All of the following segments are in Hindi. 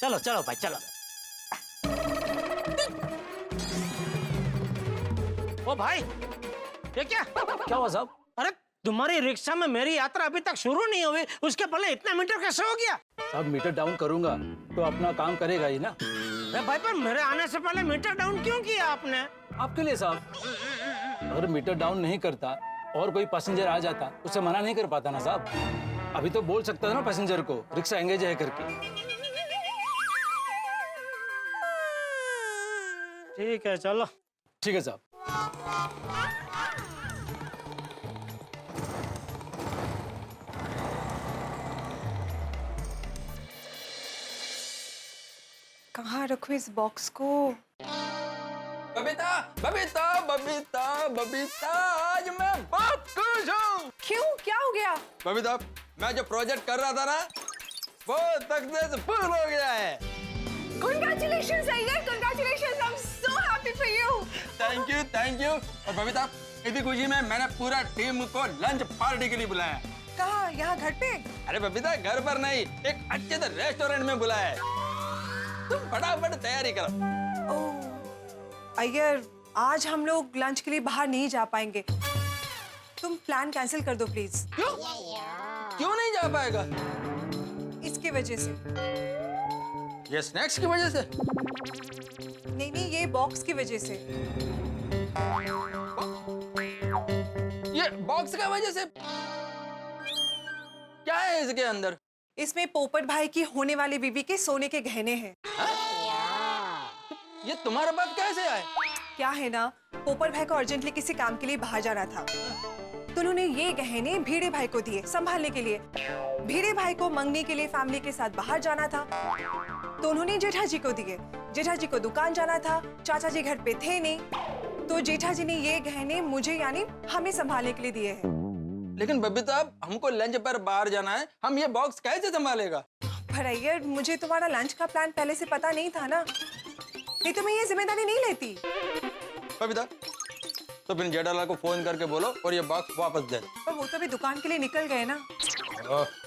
चलो चलो भाई चलो। ओ भाई ये क्या हुआ साहब? अरे तुम्हारी रिक्शा में मेरी यात्रा अभी तक शुरू नहीं हुई, उसके पहले इतना मीटर कैसे हो गया? साहब मीटर डाउन करूंगा तो अपना काम करेगा ही ना। अरे भाई पर मेरे आने से पहले मीटर डाउन क्यों किया आपने? आपके लिए साहब। अगर मीटर डाउन नहीं करता और कोई पैसेंजर आ जाता उसे मना नहीं कर पाता ना साहब। अभी तो बोल सकता था ना पैसेंजर को रिक्शा एंगेज है करके। ठीक है चलो। ठीक है साहब। कहाँ रखूं इस बॉक्स को? बबीता बबीता बबीता बबीता, आज मैं बहुत खुश हूँ। क्यों, क्या हो गया? बबीता, मैं जो प्रोजेक्ट कर रहा था ना वो सक्सेस फुल हो गया है। Congratulations Iyer, congratulations, I'm so happy for you. Thank you. और बबीता, इसी खुशी में मैंने पूरा टीम को लंच पार्टी के लिए बुलाया। कहाँ, यहाँ घर पे? अरे बबीता, घर पर नहीं, एक अच्छे से रेस्टोरेंट में बुलाया है। तुम फटाफट तैयारी करो। ओह अय्यर, आज हम लोग लंच के लिए बाहर नहीं जा पाएंगे। तुम प्लान कैंसिल कर दो प्लीज। क्यों नहीं जा पाएगा? इसकी वजह से। ये स्नैक्स की वजह से? नहीं, ये बॉक्स की वजह से। ये बॉक्स की वजह से? क्या है इसके अंदर? इसमें पोपट भाई की होने वाली बीवी के सोने के गहने हैं। ये तुम्हारे पास कैसे आए? क्या है ना, पोपट भाई को अर्जेंटली किसी काम के लिए बाहर जाना था, तो उन्होंने ये गहने भीड़े भाई को दिए संभालने के लिए। भीड़े भाई को मंगनी के लिए फैमिली के साथ बाहर जाना था, तो उन्होंने जेठा जी को दिए। जेठा जी को दुकान जाना था, चाचा जी घर पे थे नहीं, तो जेठा जी ने ये गहने मुझे यानी हमें संभालने के लिए दिए हैं। लेकिन बबीता, हमको लंच पर बाहर जाना है, हम ये बॉक्स कैसे संभालेगा? पर अय्यर, मुझे तुम्हारा लंच का प्लान पहले से पता नहीं था ना, नहीं तो मैं ये जिम्मेदारी नहीं लेती। बबीता, तो फिर जेठालाल को फोन करके बोलो और ये बॉक्स वापस दे। पर वो तो अभी दुकान के लिए निकल गए ना।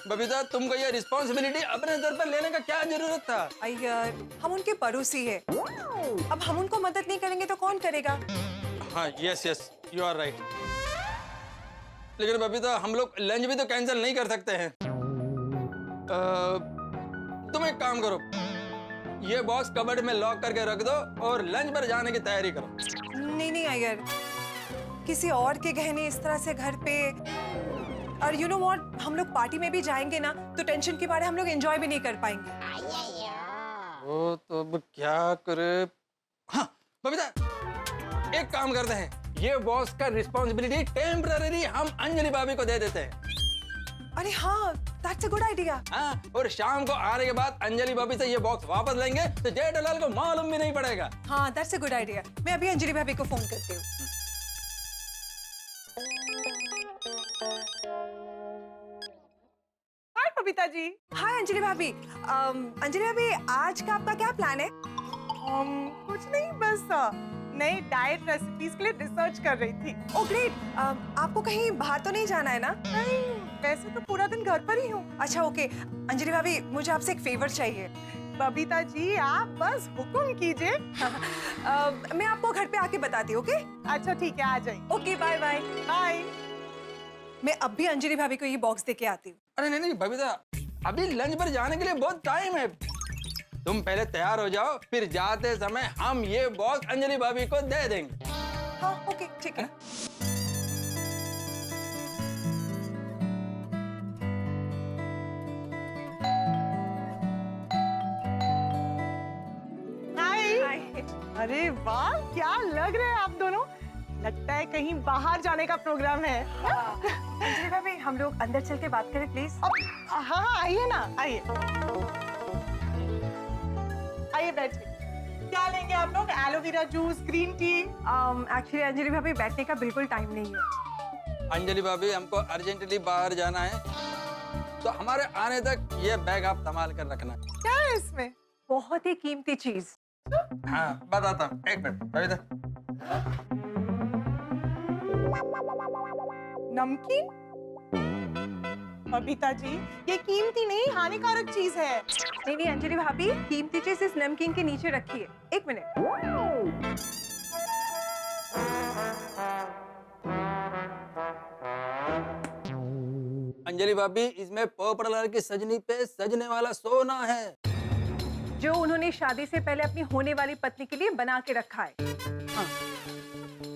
बबीता, तुमको ये रिस्पॉन्सिबिलिटी अपने सर पर लेने का क्या जरूरत था? अय्यर, हम उनके पड़ोसी है, अब हम उनको मदद नहीं करेंगे तो कौन करेगा? हाँ, यस, यू आर राइट। लेकिन बबीता, हम लोग लंच भी तो कैंसिल नहीं कर सकते हैं। तुम एक काम करो, ये बॉक्स कबर्ड में लॉक करके रख दो और लंच पर जाने की तैयारी करो। नहीं अय्यर, किसी और के गहने इस तरह से घर पे, और यू नो व्हाट, हम लोग पार्टी में भी जाएंगे ना तो टेंशन के बारे हम लोग एंजॉय भी नहीं कर पाएंगे। ओ तो अब क्या करे? हाँ बबीता, एक काम करते हैं, ये बॉक्स का रिस्पॉन्सिबिलिटी टेम्पररी हम अंजलि भाभी को दे देते हैं। अरे हाँ, दैट्स अ गुड आइडिया। हाँ, और शाम को आने के बाद अंजलि भाभी से ये बॉक्स वापस लेंगे तो जेठालाल को मालूम भी नहीं पड़ेगा। हाँ, दैट्स अ गुड आइडिया। मैं अभी अंजलि भाभी को फोन करती हूँ। हाय बबीता जी। हाय अंजलि भाभी। अंजलि भाभी, आज का आपका क्या प्लान है? कुछ नहीं, बस नई डाइट रेसिपीज के लिए रिसर्च कर रही थी। Oh great. आपको कहीं बाहर तो नहीं जाना है ना? नहीं, वैसे तो पूरा दिन घर पर ही हूँ। अच्छा ओके। अंजलि भाभी, मुझे आपसे एक फेवर चाहिए। बबीता जी, आप बस हुक्म कीजिए। मैं आपको घर पे आके बताती हूँ, ओके? अच्छा ठीक है, आ जाइए। Okay, bye bye. बाय। मैं अब भी अंजलि भाभी को ये बॉक्स दे के आती हूँ। अरे नहीं बबीता, अभी लंच पर जाने के लिए बहुत टाइम है। तुम पहले तैयार हो जाओ, फिर जाते समय हम ये बॉक्स अंजलि भाभी को दे देंगे। हाँ ओके, ठीक है। हाय। अरे वाह, क्या लग रहे हैं आप दोनों। लगता है कहीं बाहर जाने का प्रोग्राम है। अंजलि भाभी, हम लोग अंदर चल के बात करें प्लीज। हाँ, आइए ना, आइए बैठिए। क्या लेंगे आप लोग? Aloe vera juice, green tea? Actually Anjali भाभी, बैठने का बिल्कुल टाइम नहीं है। अंजलि भाभी, हमको अर्जेंटली बाहर जाना है, तो हमारे आने तक ये बैग आप संभाल कर रखना। क्या है इसमें? बहुत ही कीमती चीज। हाँ बताता हूँ, एक मिनट बबीता। नमकीन? बबीता जी, ये कीमती नहीं हानिकारक चीज है। नहीं नहीं अंजलि भाभी, कीमती चीज इस नमकीन के नीचे रखी है। एक मिनट। अंजलि भाभी, इसमें पर्पल कलर की सजनी पे सजने वाला सोना है। जो उन्होंने शादी से पहले अपनी होने वाली पत्नी के लिए बना के रखा है।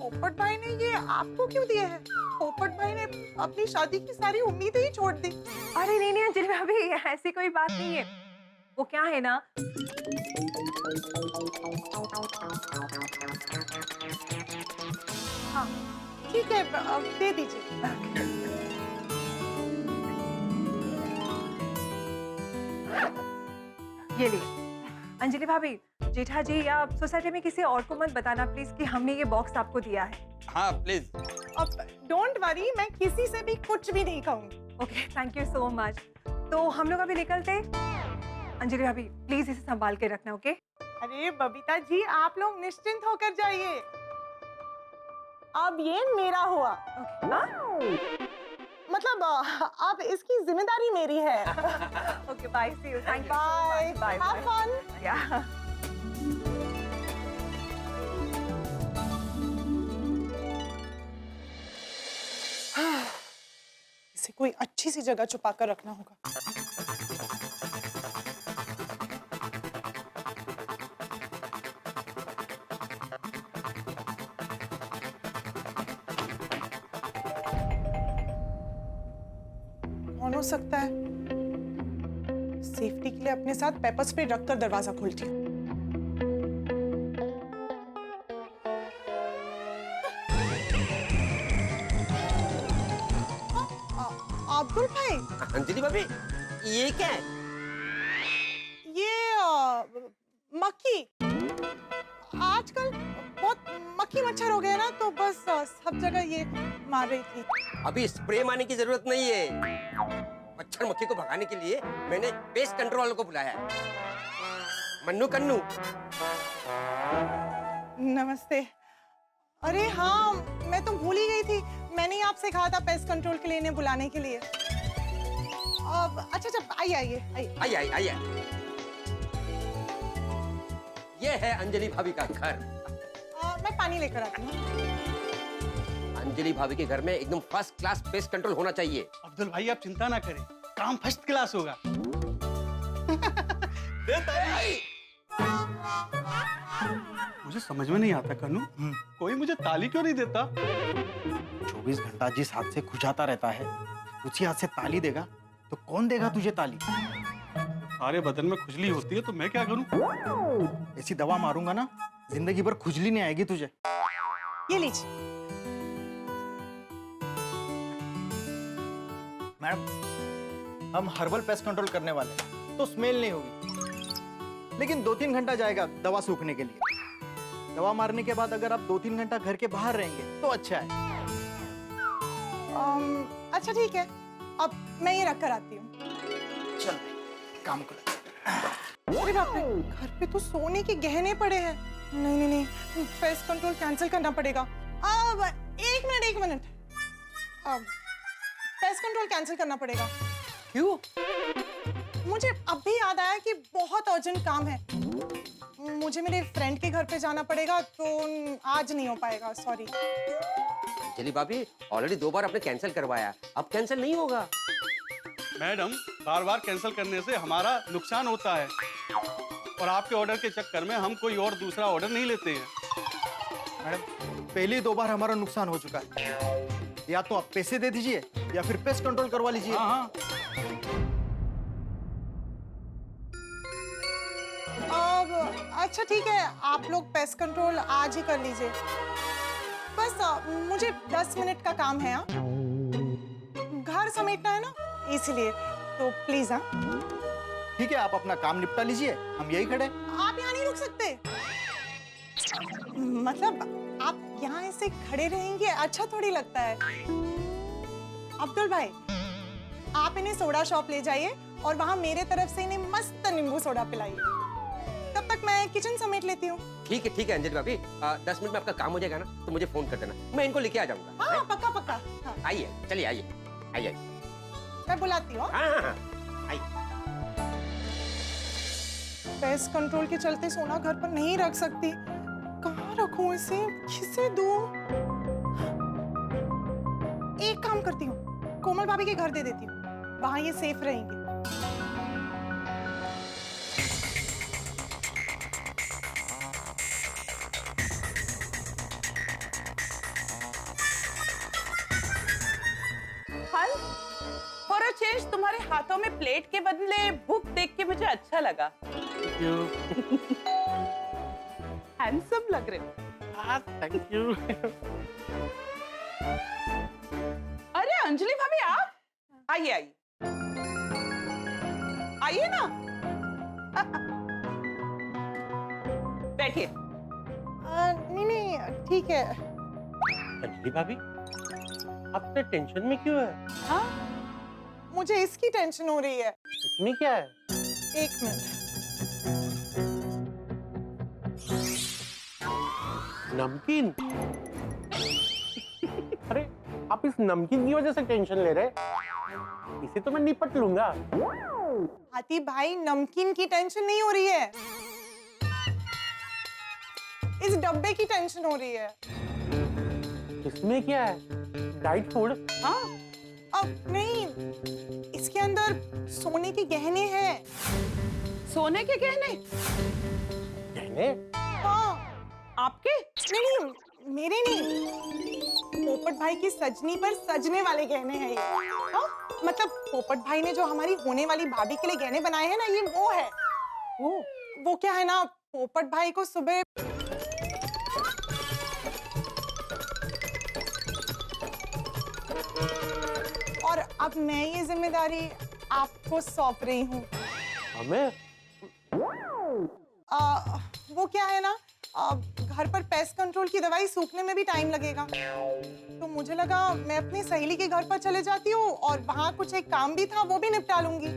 पोपट भाई ने ये आपको क्यों दिया है? पोपट भाई ने अपनी शादी की सारी उम्मीदें ही छोड़ दी। अरे नहीं नहीं अंजलि भाभी, ऐसी कोई बात नहीं है। वो क्या है ना, हाँ ठीक है, अब दे दीजिए। ये लीजिए। अंजलि भाभी, जेठा जी या सोसाइटी में किसी और को मत बताना प्लीज कि हमने ये बॉक्स आपको दिया है। हाँ प्लीज। अब डोंट वरी, मैं किसी से भी कुछ भी नहीं कहूंगी। Okay, thank you so much. तो हम लोग अभी निकलते। अंजलि भाभी प्लीज इसे संभाल के रखना, ओके? अरे बबीता जी, आप लोग निश्चिंत होकर जाइए। अब ये मेरा हुआ। मतलब अब इसकी जिम्मेदारी मेरी है। Okay, bye, see you, thank you, bye bye, have fun. या इसे कोई अच्छी सी जगह छुपा कर रखना होगा। कौन हो सकता है? सेफ्टी के लिए अपने साथ पेपर स्प्रे रखकर दरवाजा खोलती हूँ। अब्दुल भाई, अंजलि भाभी, ये क्या है? ये मक्खी। आजकल बहुत मक्खी मच्छर हो गए ना, तो बस सब जगह ये मार रही थी। अभी स्प्रे मारने की जरूरत नहीं है। मच्छर मक्खी को भगाने के लिए मैंने पेस्ट कंट्रोल वालों को बुलाया है। मन्नू कन्नू। नमस्ते। अरे हाँ, मैं तो भूल ही गई थी। मैंने ही आपसे कहा था पेस्ट कंट्रोल के लिए इन्हें बुलाने के लिए। अब अच्छा, आइए आइए आइए। आइए आइए आइए। ये है अंजलि भाभी का घर। मैं पानी लेकर आती हूँ। अंजलि भाभी के घर में एकदम फर्स्ट क्लास पेस्ट कंट्रोल होना चाहिए। अब्दुल भाई आप चिंता ना करें, काम फर्स्ट क्लास होगा। मुझे समझ में नहीं आता कन्नू, कोई मुझे ताली क्यों नहीं देता? 24 घंटा जिस हाथ से खुजाता रहता है उसी हाथ से ताली देगा तो कौन देगा तुझे ताली? सारे बदन में खुजली होती है तो मैं क्या करूं? ऐसी दवा मारूंगा ना, जिंदगी भर खुजली नहीं आएगी तुझे। ये लीजिए। मैडम, हम हर्बल पेस्ट कंट्रोल करने वाले हैं तो स्मेल नहीं होगी, लेकिन 2-3 घंटा जाएगा दवा सूखने के लिए। दवा मारने के बाद अगर आप 2-3 घंटा घर के बाहर रहेंगे तो अच्छा है। अच्छा ठीक है, अब मैं ये रख कर आती हूँ। चल काम कर। अरे बाप रे, घर पे तो सोने के गहने पड़े हैं। नहीं नहीं नहीं, पेस्ट कंट्रोल कैंसिल करना पड़ेगा। अब एक मिनट। अब पेस्ट कंट्रोल कैंसिल करना पड़ेगा। क्यों? मुझे अभी याद आया कि बहुत अर्जेंट काम है। मुझे मेरे फ्रेंड के घर पे जाना पड़ेगा, तो आज नहीं हो पाएगा, सॉरी। अंजलि भाभी, ऑलरेडी 2 बार आपने कैंसिल करवाया, अब कैंसिल नहीं होगा। मैडम, बार बार कैंसिल करने से हमारा नुकसान होता है और आपके ऑर्डर के चक्कर में हम कोई और दूसरा ऑर्डर नहीं लेते हैं। मैडम, पहले 2 बार हमारा नुकसान हो चुका है। या तो आप पैसे दे दीजिए या फिर पेस्ट कंट्रोल करवा लीजिए। हाँ। अब अच्छा ठीक है, आप लोग पेस्ट कंट्रोल आज ही कर लीजिए। बस मुझे 10 मिनट का काम है। घर समेटना है ना, इसलिए तो प्लीज। हाँ ठीक है, आप अपना काम निपटा लीजिए, हम यही खड़े। आप यहाँ नहीं रुक सकते। मतलब आप यहाँ ऐसे खड़े रहेंगे, अच्छा थोड़ी लगता है। अब्दुल भाई, आप इन्हें सोडा शॉप ले जाइए और वहाँ मेरे तरफ से इन्हें मस्त नींबू सोडा पिलाइए। तब तक मैं किचन समेट लेती हूँ। ठीक है अंजलि भाभी, 10 मिनट में आपका काम हो जाएगा ना तो मुझे फोन कर देना, मैं इनको लेके आ जाऊंगा। हाँ पक्का पक्का। हाँ। आइए, चलिए आइए आइए। मैं बुलाती हूँ। हाँ हाँ हाँ आइए। पेस्ट कंट्रोल के चलते सोना घर पर नहीं रख सकती। कहाँ रखूं इसे, किसे दूं? एक काम करती हूँ, कोमल भाभी के घर दे देती हूँ, वहां ये सेफ रहेंगे। हल फॉर अ चेंज तुम्हारे हाथों में प्लेट के बदले बुक देख के मुझे अच्छा लगा। हैंडसम लग रहे हो। Thank you. अरे अंजलि भाभी आप आइए आइए आइए ना। बैठिए। नहीं नहीं ठीक है। अंजलि भाभी, आप इतने टेंशन में क्यों है? हाँ मुझे इसकी टेंशन हो रही है। इसमें क्या है? एक मिनट। नमकीन? अरे आप इस नमकीन की वजह से टेंशन ले रहे? इसे तो मैं निपट लूंगा। हाथी भाई नमकीन की टेंशन नहीं हो रही है, इस डब्बे की टेंशन हो रही है। इसमें क्या है? Diet food? हाँ अब नहीं, इसके अंदर सोने के गहने हैं। सोने के गहने? गहने? हाँ आपके? नहीं नहीं, मेरे नहीं, पोपट भाई की सजनी पर सजने वाले गहने हैं ये। हाँ मतलब पोपट भाई ने जो हमारी होने वाली भाभी के लिए गहने बनाए हैं ना, ये वो है। वो क्या है ना, पोपट भाई को सुबह और अब मैं ये जिम्मेदारी आपको सौंप रही हूँ। हमें? वो क्या है ना, घर पर पेस्ट कंट्रोल की दवाई सूखने में भी टाइम लगेगा, तो मुझे लगा मैं अपनी सहेली के घर पर चले जाती हूँ और वहाँ कुछ एक काम भी था वो भी निपटा लूंगी।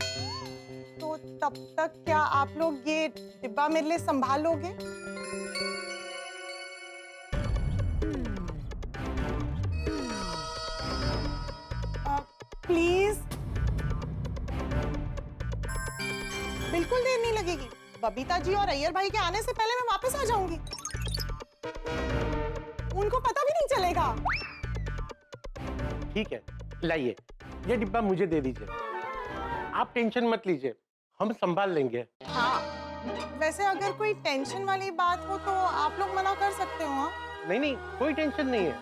तो तब तक क्या आप लोग ये डिब्बा मेरे लिए संभाल लोगे? प्लीज, बिल्कुल देर नहीं लगेगी। बबीता जी और अय्यर भाई के आने से पहले मैं वापस आ जाऊंगी, उनको पता भी नहीं चलेगा। ठीक है, लाइए, ये डिब्बा मुझे दे दीजिए। आप टेंशन मत लीजिए, हम संभाल लेंगे। हाँ, वैसे अगर कोई टेंशन वाली बात हो तो आप लोग मना कर सकते हो। हाँ? नहीं नहीं, कोई टेंशन नहीं है।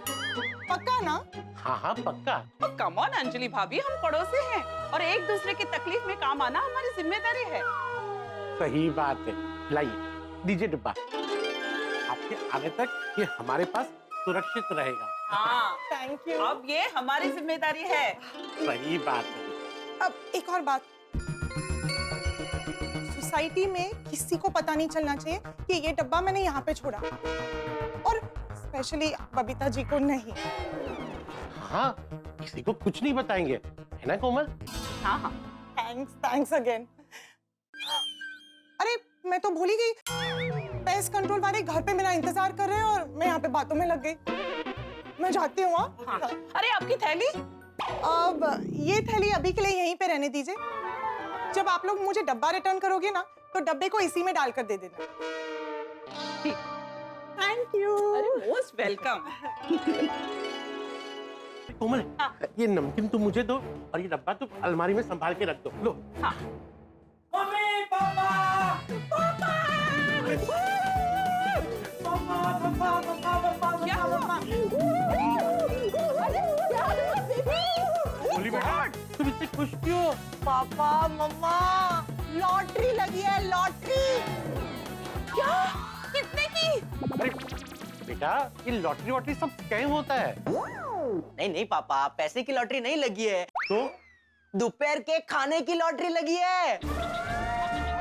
पक्का ना? हाँ हाँ पक्का। कम ऑन अंजलि भाभी, हम पड़ोसी हैं और एक दूसरे की तकलीफ में काम आना हमारी जिम्मेदारी है। सही बात है, लाइए, दीजिए डिब्बा। आपके आने तक ये हमारे पास सुरक्षित रहेगा। हाँ थैंक यू। अब ये हमारी जिम्मेदारी है। सही बात है। अब एक और बात, सोसाइटी में किसी को पता नहीं चलना चाहिए कि ये डब्बा मैंने यहाँ पे छोड़ा, और स्पेशली बबीता जी को नहीं। हाँ, किसी को कुछ नहीं बताएंगे, है ना कोमल? हाँ हाँ थैंक्स अगेन। अरे मैं तो भूल ही गई, पेस्ट कंट्रोल वाले घर पे मेरा इंतजार कर रहे हैं और मैं यहाँ पे बातों में लग गई। मैं जाती हूँ। हाँ। अरे आपकी थैली? अब ये थैली अभी के लिए यहीं पे रहने दीजिए। जब आप लोग मुझे डब्बा रिटर्न करोगे ना, तो डब्बे को इसी में डालकर दे देना। ठीक। Thank you. अरे मोस्ट वेलकम। कोमल, हाँ। ये नमकीन तुम मुझे दो और ये डब्बा तुम अलमारी में संभाल के रख दो। लो। हाँ। मम्मी पापा क्या हुआ? बोली बेटा, तुम इतनी खुश क्यों? पापा मम्मा, लॉटरी लगी है, लॉटरी। क्या? कितने की? अरे बेटा, ये लॉटरी वॉटरी सब स्कैम होता है। नहीं नहीं पापा, पैसे की लॉटरी नहीं लगी है, तो दोपहर के खाने की लॉटरी लगी है।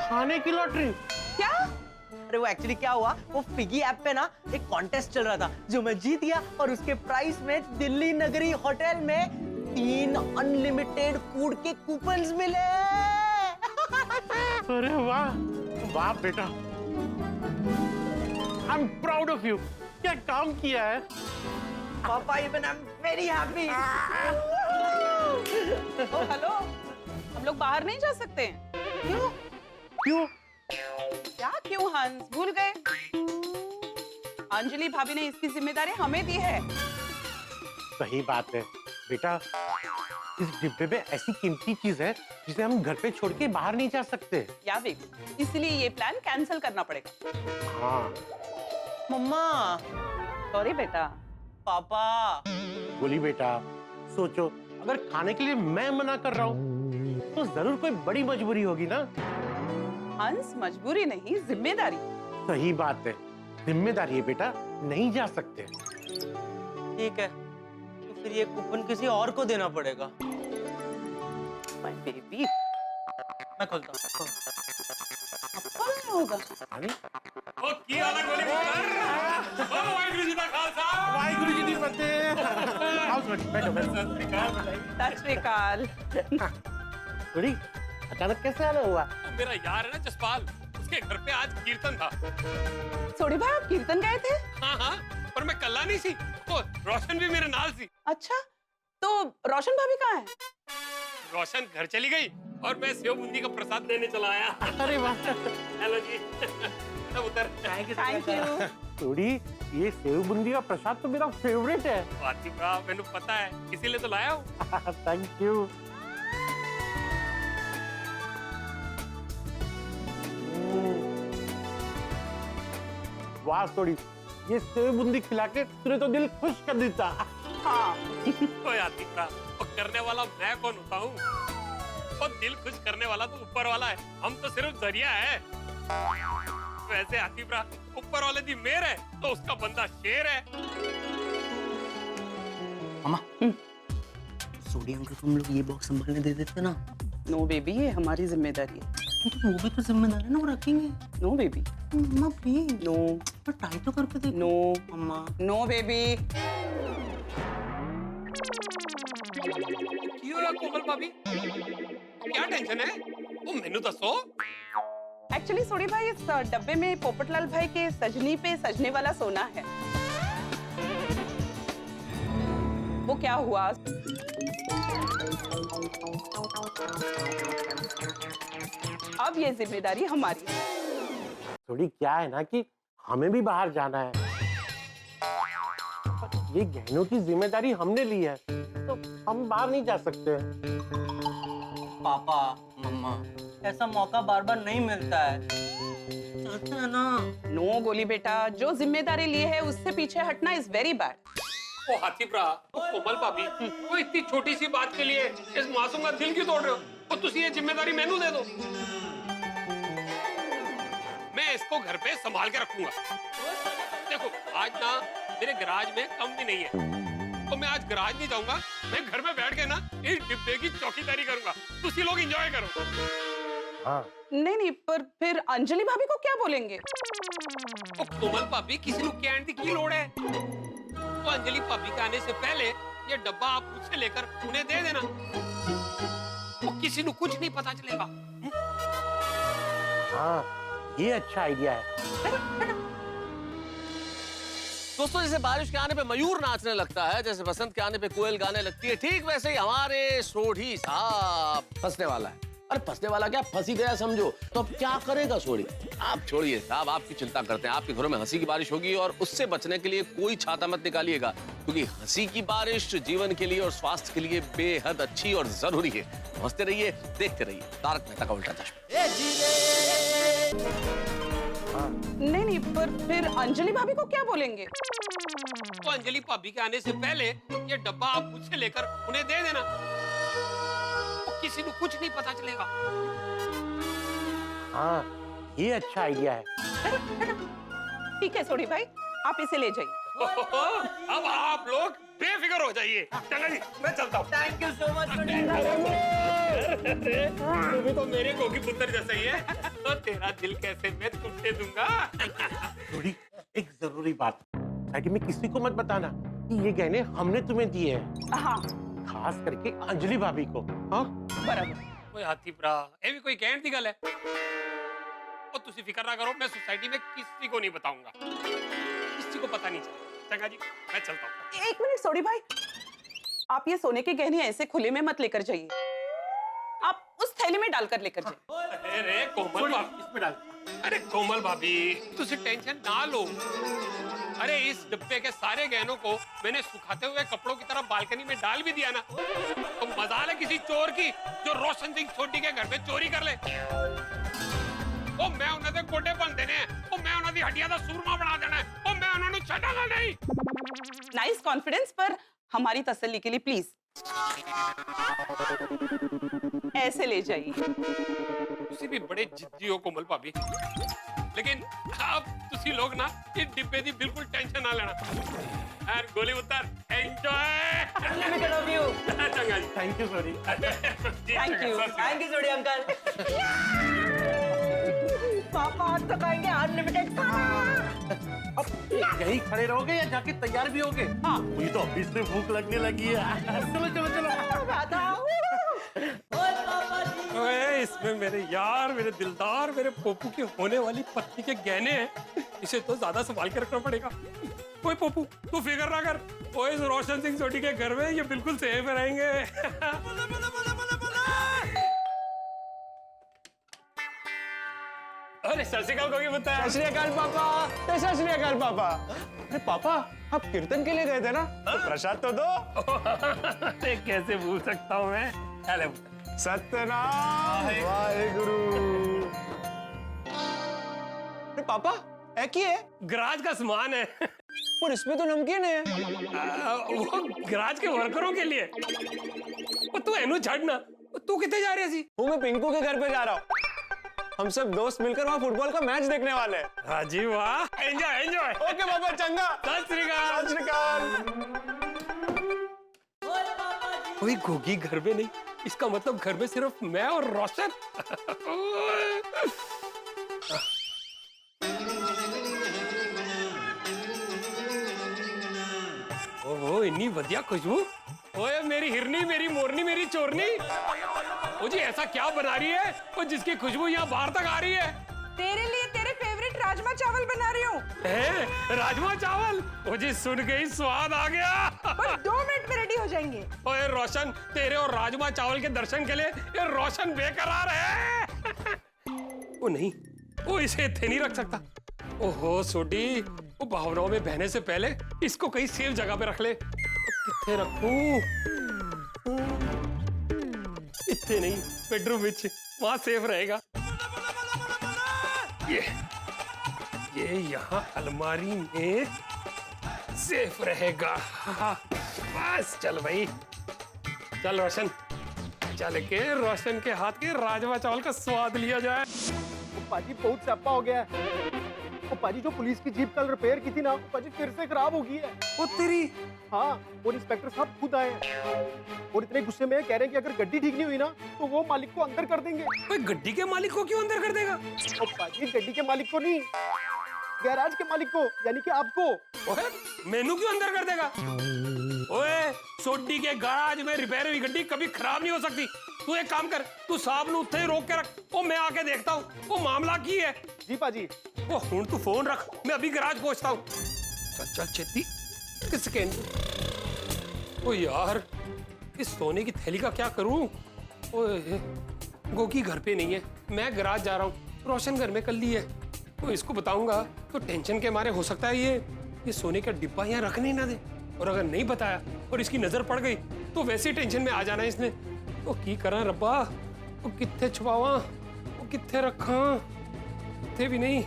खाने की लॉटरी? क्या? अरे वो एक्चुअली क्या हुआ, वो फिगी ऐप पे ना एक कॉन्टेस्ट चल रहा था जो मैं जीत गया, और उसके प्राइस में दिल्ली नगरी होटल में 3 अनलिमिटेड फूड के कूपन्स मिले। अरे वाह वाह बेटा, I am proud of you. क्या काम किया है। पापा, even I am very happy. Hello हम लोग बाहर नहीं जा सकते हैं। क्यों? क्यों? क्या क्यों हंस, भूल गए? अंजलि भाभी ने इसकी जिम्मेदारी हमें दी है। सही बात है बेटा, इस डिब्बे में ऐसी कीमती चीज है जिसे हम घर पे छोड़ के बाहर नहीं जा सकते। या बेबी, इसलिए ये प्लान कैंसिल करना पड़ेगा। हाँ मम्मा, सॉरी बेटा। पापा, बोली बेटा, सोचो अगर खाने के लिए मैं मना कर रहा हूँ तो जरूर कोई बड़ी मजबूरी होगी ना। हंस, मजबूरी नहीं, जिम्मेदारी। सही बात है, जिम्मेदारी है बेटा, नहीं जा सकते। ठीक है, तो फिर ये कूपन किसी और को देना पड़ेगा। माय बेबी, मैं खोलता हूँ। अब नहीं होगा। वाहिगुरु जी की फतेह। आओ बैठो बैठो। सत श्री अकाल। थोड़ी अचानक कैसे आना हुआ? मेरा यार है ना जसपाल, उसके घर पे आज कीर्तन था। सोडी भाई, आप कीर्तन गए थे? हाँ हाँ, पर मैं कल्ला नहीं सी, तो रोशन भी मेरे नाल सी। अच्छा, तो रोशन भाभी कहाँ है? रोशन घर चली गई और मैं सेव बूंदी का प्रसाद लेने चला आया। अरे वाह, हेलो जी। सब उतर। Thank you. थोड़ी ये सेव बूंदी का प्रसाद तो मेरा फेवरेट है। आतिफ राव, मैंने पता है, इसीलिए तो लाया हूँ। Thank you. वाह थोड़ी, ये सेव बूंदी खिला के तूने तो दिल खुश कर देता। हाँ। ओए आतिफ राव, वो करने वाला मैं कौन होता हूँ? वो दिल खुश करने वाला तो ऊपर वाला है, हम तो सिर्फ जरिया है। वैसे आतिफ राव, ऊपर वाले दी मेहर है तो उसका बंदा शेर है। मम्मा, सोडियम को तुम लोग ये बॉक्स संभालने दे देते ना। नो बेबी, ये हमारी जिम्मेदारी है। तो वो भी तो जिम्मेदार है ना, वो रखेंगे। No baby, mamma please, no. पर ट्राई तो करके देखो। No mamma, no baby. क्यों है कोमल भाभी? क्या टेंशन है? वो मेनू दसो। एक्चुअली सोडी भाई, इस डब्बे में पोपटलाल भाई के सजनी पे सजने वाला सोना है। वो क्या हुआ? अब ये जिम्मेदारी हमारी है। थोड़ी क्या है ना कि हमें भी बाहर जाना है, ये गहनों की जिम्मेदारी हमने ली है तो हम बाहर नहीं जा सकते। पापा, मम्मा, ऐसा मौका बार बार नहीं मिलता है, चलते हैं ना। नो गोली बेटा, जो जिम्मेदारी ली है उससे पीछे हटना इज वेरी बैड। ओ हाथीप्रा, कोमल भाभी, वो इतनी छोटी सी बात के लिए इस मासूम का दिल क्यों तोड़ रहे हो? और तुसी ये जिम्मेदारी मैनू दे दो, मैं इसको घर पे संभाल के रखूंगा। देखो आज ना मेरे गराज में कम भी नहीं है, तो मैं आज गराज नहीं जाऊंगा, मैं घर में बैठ के ना इस डिब्बे की चौकीदारी करूंगा। तुसी लोग एंजॉय करो। हाँ नहीं नहीं, पर फिर अंजलि भाभी को क्या बोलेंगे? ओ कोमल भाभी, किसी को कहने की की लोड़ है? तो अंजलि भाभी के आने से पहले ये डब्बा आप मुझसे लेकर उन्हें दे देना, तो किसी को कुछ नहीं पता चलेगा। हाँ, ये अच्छा आइडिया है। दोस्तों, जैसे बारिश के आने पे मयूर नाचने लगता है, जैसे बसंत के आने पे कोयल गाने लगती है, ठीक वैसे ही हमारे सोढ़ी साहब फंसने वाला है। अरे फंसने वाला क्या, फंस ही गया समझो। तो अब क्या करेगा सोढ़ी? आप छोड़िए साहब, आपकी चिंता करते हैं। आपके घरों में हंसी की बारिश होगी और उससे बचने के लिए कोई छाता मत निकालिएगा, क्योंकि हंसी की बारिश जीवन के लिए और स्वास्थ्य के लिए बेहद अच्छी और जरूरी है। हंसते रहिए, देखते रहिए तारक मेहता का उल्टा चश्मा। नहीं नहीं, पर फिर अंजलि भाभी को क्या बोलेंगे? तो अंजलि भाभी के आने से पहले ये डब्बा आप मुझसे लेकर उन्हें दे देना, तो किसी को कुछ नहीं पता चलेगा। हाँ, ये अच्छा आइडिया है। ठीक है सोडी भाई, आप इसे ले जाइए। अब आप लोग बेफिक्र हो जाइए। चलो जी, मैं चलता हूँ। Thank you so much. तू भी तो मेरे गोगी पुत्र जैसा ही है, तो तेरा दिल कैसे मैं टूटने दूंगा। थोड़ी एक जरूरी बात, ताकि मैं किसी को मत बताना कि ये गहने हमने तुम्हें दिए हैं। हाँ, खास करके अंजलि भाभी को। हाँ बराबर। ओए हाथी भरा, ये भी कोई कहने की गल है? और तुसी फिक्र ना करो, मैं सोसाइटी में किसी को नहीं बताऊंगा, किसी को पता नहीं चलेगा। चंगा जी, मैं चलता हूँ। एक मिनट सोडी भाई, आप ये सोने के गहने ऐसे खुले में मत लेकर जाइए। आप उस थैली में डालकर लेकर जाइए। अरे कोमल भाभी, इसमें डाल। अरे कोमल भाभी तुझे टेंशन ना लो। अरे इस डिब्बे के सारे गहनों को मैंने सुखाते हुए कपड़ों की तरह बालकनी में डाल भी दिया ना, तो मजाल है किसी चोर की जो रोशन सिंह छोटी के घर में चोरी कर ले। ओ मैं उन्हें दे गोडे बन देने हैं, ओ मैं उन्हें दी हड्डियां दा सूरमा बना देना है, ओ मैं उन्होंने छड़ाना नहीं। नाइस कॉन्फिडेंस, पर हमारी तसल्ली के लिए प्लीज ऐसे ले जाइए। तुसी भी बड़े जिद्दी हो कोमल भाभी, लेकिन अब तुसी लोग ना इस डिब्बे दी बिल्कुल टेंशन ना लेना। यार गोली उतार, एंजॉय। Unlimited of you. चंगा जी, thank you sorry. Thank you Sodhi uncle. पापा आज तक आएंगे अनलिमिटेड खाना। अब यही खड़े रहोगे या जाके तैयार भी होगे? हाँ, मुझे तो अभी से भूख लगने लगी है। चलो चलो चलो। ओए इसमें मेरे यार, मेरे दिलदार, मेरे पोपू की होने वाली पत्नी के गहने हैं, इसे तो ज्यादा संभाल के रखना पड़ेगा। ओए पोपू तू फिक्र ना कर, ओए इस रोशन सिंह सोटी के घर में ये बिल्कुल सेफ रहेंगे। अरे सत श्री अकाल गोगी पुत्र। सत श्री अकाल पापा। सत श्री अकाल पापा। अरे पापा आप कीर्तन के लिए गए थे ना, तो प्रसाद तो दो। अरे कैसे भूल सकता हूँ मैं। चले सत्यनाम वाहेगुरु। अरे पापा एक ही है, गराज का सामान है। पर इसमें तो नमकीन है। वो गराज के वर्करों के लिए। तू एनु छड़ ना, तू कितने जा रही है? वो मैं पिंकू के घर पे जा रहा हूँ, हम सब दोस्त मिलकर वहाँ फुटबॉल का मैच देखने वाले हैं। हाँ जी वाह, एंजॉय एंजॉय। ओके पापा चंगा। सत श्री अकाल। सत श्री अकाल। कोई गोगी घर में नहीं, इसका मतलब घर में सिर्फ मैं और रोशन। ओहो इतनी बढ़िया खुशबू। ओए मेरी हिरनी, मेरी मोरनी, मेरी चोरनी, ओ जी ऐसा क्या बना रही है वो जिसकी खुशबू यहाँ बाहर तक आ रही है? तेरे लिए तेरे फेवरेट राजमा चावल बना रही हूँ। राजमा चावल? ओ जी सुन के ही स्वाद आ गया। बस 2 मिनट में रेडी हो जाएंगे। ओए रोशन, तेरे और राजमा चावल के दर्शन के लिए ये रोशन बेकरार है। ओ नहीं, वो इसे इतने नहीं रख सकता। ओहो सोडी, वो भावनाओं में बहने से पहले इसको कहीं सेफ जगह पे रख ले। कितने रखूं? इतने नहीं, बेडरूम में, वहां सेफ रहेगा। ये यहाँ अलमारी में सेफ रहेगा। बस चल भाई, चल रोशन, चल के रोशन के हाथ के राजमा चावल का स्वाद लिया जाए। पाजी बहुत सप्पा हो गया है। वो पाजी जो पुलिस की जीप कल रिपेयर की थी ना, पाजी फिर से खराब हो गई है। ओ तेरी। हाँ, और इंस्पेक्टर साहब खुद आए हैं और इतने गुस्से में कह रहे हैं कि अगर गड्डी ठीक नहीं हुई ना तो वो मालिक को अंदर कर देंगे। ओए गड्डी के मालिक को क्यों अंदर कर देगा? ओ पाजी गड्डी के मालिक को नहीं, गैराज के मालिक को, यानी कि आपको। ओए मेनू क्यों अंदर कर देगा? ओए सोडी के गैराज में रिपेयर हुई गड्डी कभी खराब नहीं हो सकती। तू एक काम कर, तू साहब नु उत्थे रोक के रख, वो मैं आके देखता हूँ वो मामला की है। जी पाजी। वो हुन तू फोन रख, मैं अभी गैराज पहुंचता हूँ। चल चल छेती। किसके? ओ यार, इस सोने की थैली का क्या करूं? ओए गोगी घर पे नहीं है, मैं गैराज जा रहा हूँ, रोशन घर में कल्ली है। तो इसको बताऊंगा तो टेंशन के मारे हो सकता है ये सोने का डिब्बा यहाँ रखने ना दे, और अगर नहीं बताया और इसकी नजर पड़ गई तो वैसे ही टेंशन में आ जाना है इसने। तो की करा रब्बा, वो कित्थे छुपावा, वो कित्थे रखा? कित्थे भी नहीं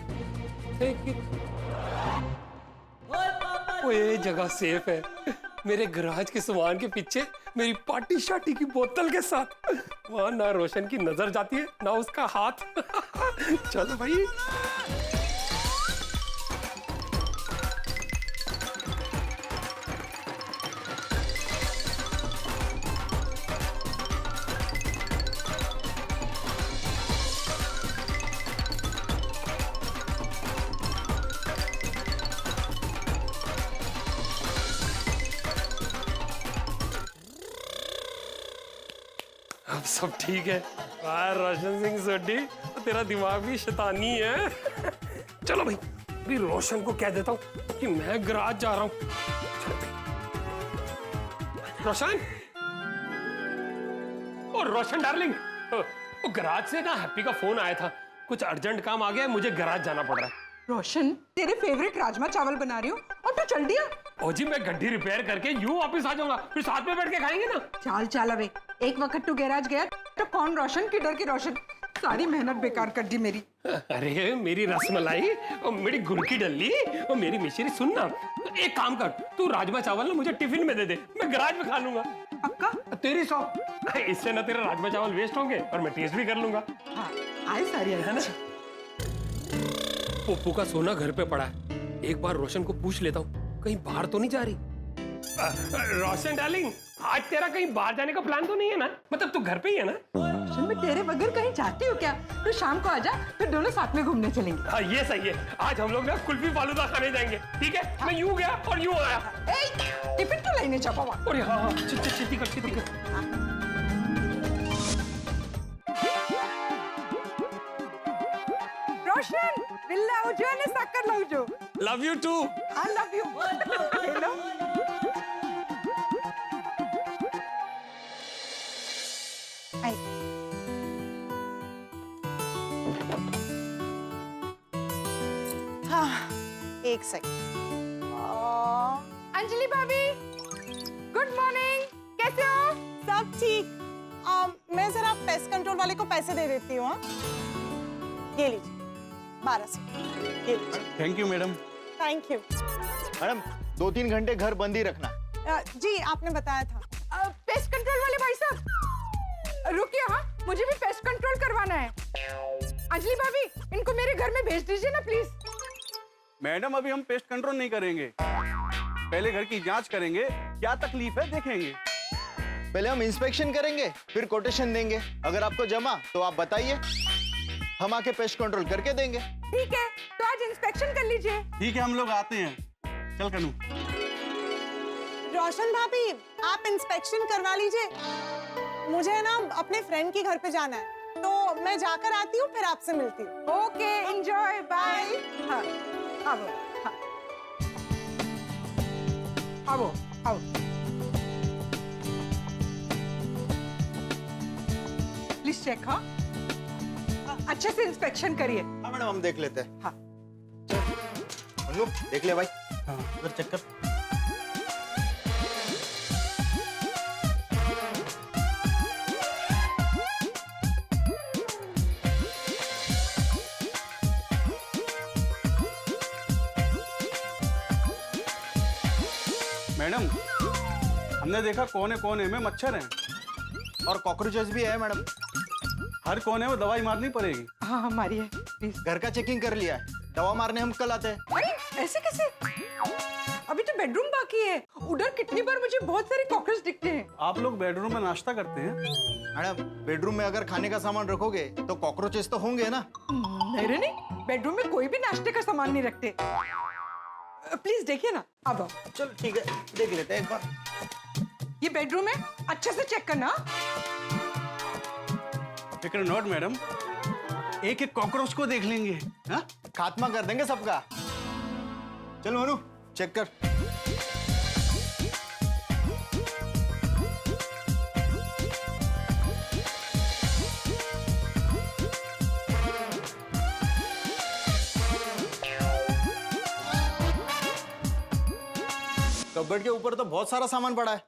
वो ये जगह सेफ है, मेरे गैराज के सामान के पीछे मेरी पार्टी शार्टी की बोतल के साथ। वहां ना रोशन की नजर जाती है ना उसका हाथ। चल भाई। अब सब ठीक है। रोशन सिंह सोडी, तो तेरा दिमाग भी शैतानी है। चलो भाई, अभी रोशन को कह देता हूँ कि मैं गैराज जा रहा हूँ। रोशन, ओ रोशन डार्लिंग, वो गराज से ना हैप्पी का फोन आया था, कुछ अर्जेंट काम आ गया है, मुझे गराज जाना पड़ रहा है। रोशन, तेरे फेवरेट राजमा चावल बना रही हूँ और तू चल दिया। ओ जी, मैं गड्डी रिपेयर करके यूं वापस आ जाऊंगा, फिर साथ में बैठ के खाएंगे ना। चाल चाल अबे, एक वक्त तू गैराज गया तो कौन रोशन किधर की रोशन, सारी मेहनत बेकार कर दी मेरी। अरे मेरी रसमलाई और मेरी गुड़ की डल्ली और मेरी मिश्री, सुन ना, एक काम कर, तू राजमा चावल ना मुझे टिफिन में दे दे, मैं गराज में खा लूंगा। पक्का? तेरी सौ, इससे ना तेरे राजमा चावल वेस्ट होंगे और मैं टेस्ट भी कर लूंगा। हाँ, आए सारी है ना। पप्पू का सोना घर पे पड़ा है, एक बार रोशन को पूछ लेता हूँ कहीं बाहर तो नहीं जा रही। रोशन डार्लिंग, आज तेरा कहीं बाहर जाने का प्लान तो नहीं है ना? मतलब तू घर पे ही है ना? रोशन, मैं तेरे बगैर कहीं जाती हूँ क्या? तू शाम को आजा, फिर दोनों साथ में घूमने चलेंगे। हाँ ये सही है, आज हम लोग ना कुल्फी फालूदा खाने जाएंगे, ठीक है? मैं यूं गया और यूं आया। टिफिन तो लेने जा बाबा। और हाँ, छेती कर। रोशन, बिल्ला उजो ने साकर लाउजो। Love you too. I love you. Hello. आई। हाँ, एक सेकंड। अंजलि भाभी, गुड मॉर्निंग, कैसे हो? सब ठीक। मैं जरा पेस्ट कंट्रोल वाले को पैसे दे देती हूँ। ये लीजिए 1200। ये लीजिए। Thank you madam. Thank you. Madam 2-3 घंटे घर बंद ही रखना। जी आपने बताया था। पेस्ट कंट्रोल वाले भाई साहब, रुकिए, हाँ, मुझे भी पेस्ट कंट्रोल करवाना है। अंजलि भाभी, इनको मेरे घर में भेज दीजिए ना प्लीज। मैडम अभी हम पेस्ट कंट्रोल नहीं करेंगे, पहले घर की जांच करेंगे, क्या तकलीफ है देखेंगे। पहले हम इंस्पेक्शन करेंगे, फिर कोटेशन देंगे। अगर आपको जमा तो आप बताइए, हम आके पेस्ट कंट्रोल करके देंगे। ठीक है, तो आज इंस्पेक्शन कर लीजिए। ठीक है, हम लोग आते हैं। चल कनू। रोशन भाभी, आप इंस्पेक्शन करवा लीजिए। मुझे ना अपने फ्रेंड के घर पे जाना है, तो मैं जाकर आती हूँ, फिर आपसे मिलती हूँ। Okay, enjoy, bye. हाँ, आओ, हाँ, आओ। प्लीज चेक, हाँ, अच्छे से इंस्पेक्शन करिए। हाँ मैडम, हम देख लेते हैं। हाँ, मन्नू, देख ले भाई। हाँ, उधर चेक कर। मैडम, हमने देखा कोने कोने में मच्छर हैं और कॉकरोचेस भी है मैडम। हर कोने में दवाई मारनी पड़ेगी। हाँ, हमारी है, प्लीज। घर का चेकिंग कर लिया है, दवा मारने हम कल आते हैं। अरे ऐसे कैसे? अभी तो बेडरूम बाकी है, उधर कितनी बार मुझे बहुत सारे कॉकरोच दिखते हैं। आप लोग बेडरूम में नाश्ता करते हैं? मैडम, बेडरूम में अगर खाने का सामान रखोगे तो कॉकरोचेस तो होंगे ना। नहीं, बेडरूम में कोई भी नाश्ते का सामान नहीं रखते। प्लीज देखिए ना। अब आओ। चलो ठीक है, देख लेते हैं एक बार। ये बेडरूम है, अच्छे से चेक करना। फिक्र नॉट मैडम, एक एक कॉकरोच को देख लेंगे। हाँ? खात्मा कर देंगे सबका। चलो मनु, चेक कर। कबर्ड के ऊपर तो बहुत सारा सामान पड़ा है।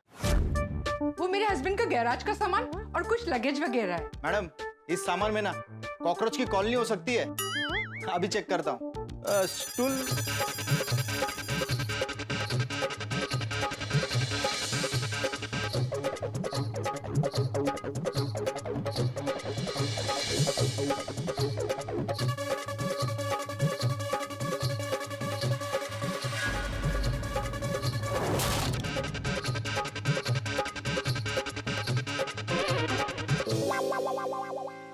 वो मेरे हस्बैंड का गैराज का सामान और कुछ लगेज वगैरह है। मैडम, इस सामान में ना कॉकरोच की कॉलोनी हो सकती है। अभी चेक करता हूँ। स्टूल,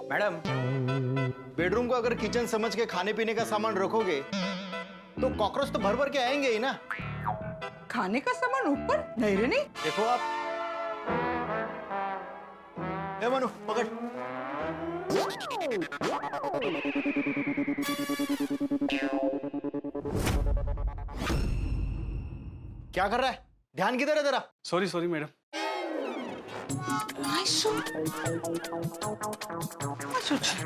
मैडम, बेडरूम को अगर किचन समझ के खाने पीने का सामान रखोगे तो कॉकरोच तो भर भर के आएंगे ही ना। खाने का सामान ऊपर? नहीं रे, नहीं। देखो आप। ए मनु, पकड़। क्या कर रहा है? ध्यान किधर है तेरा? Sorry madam. मासू मासूची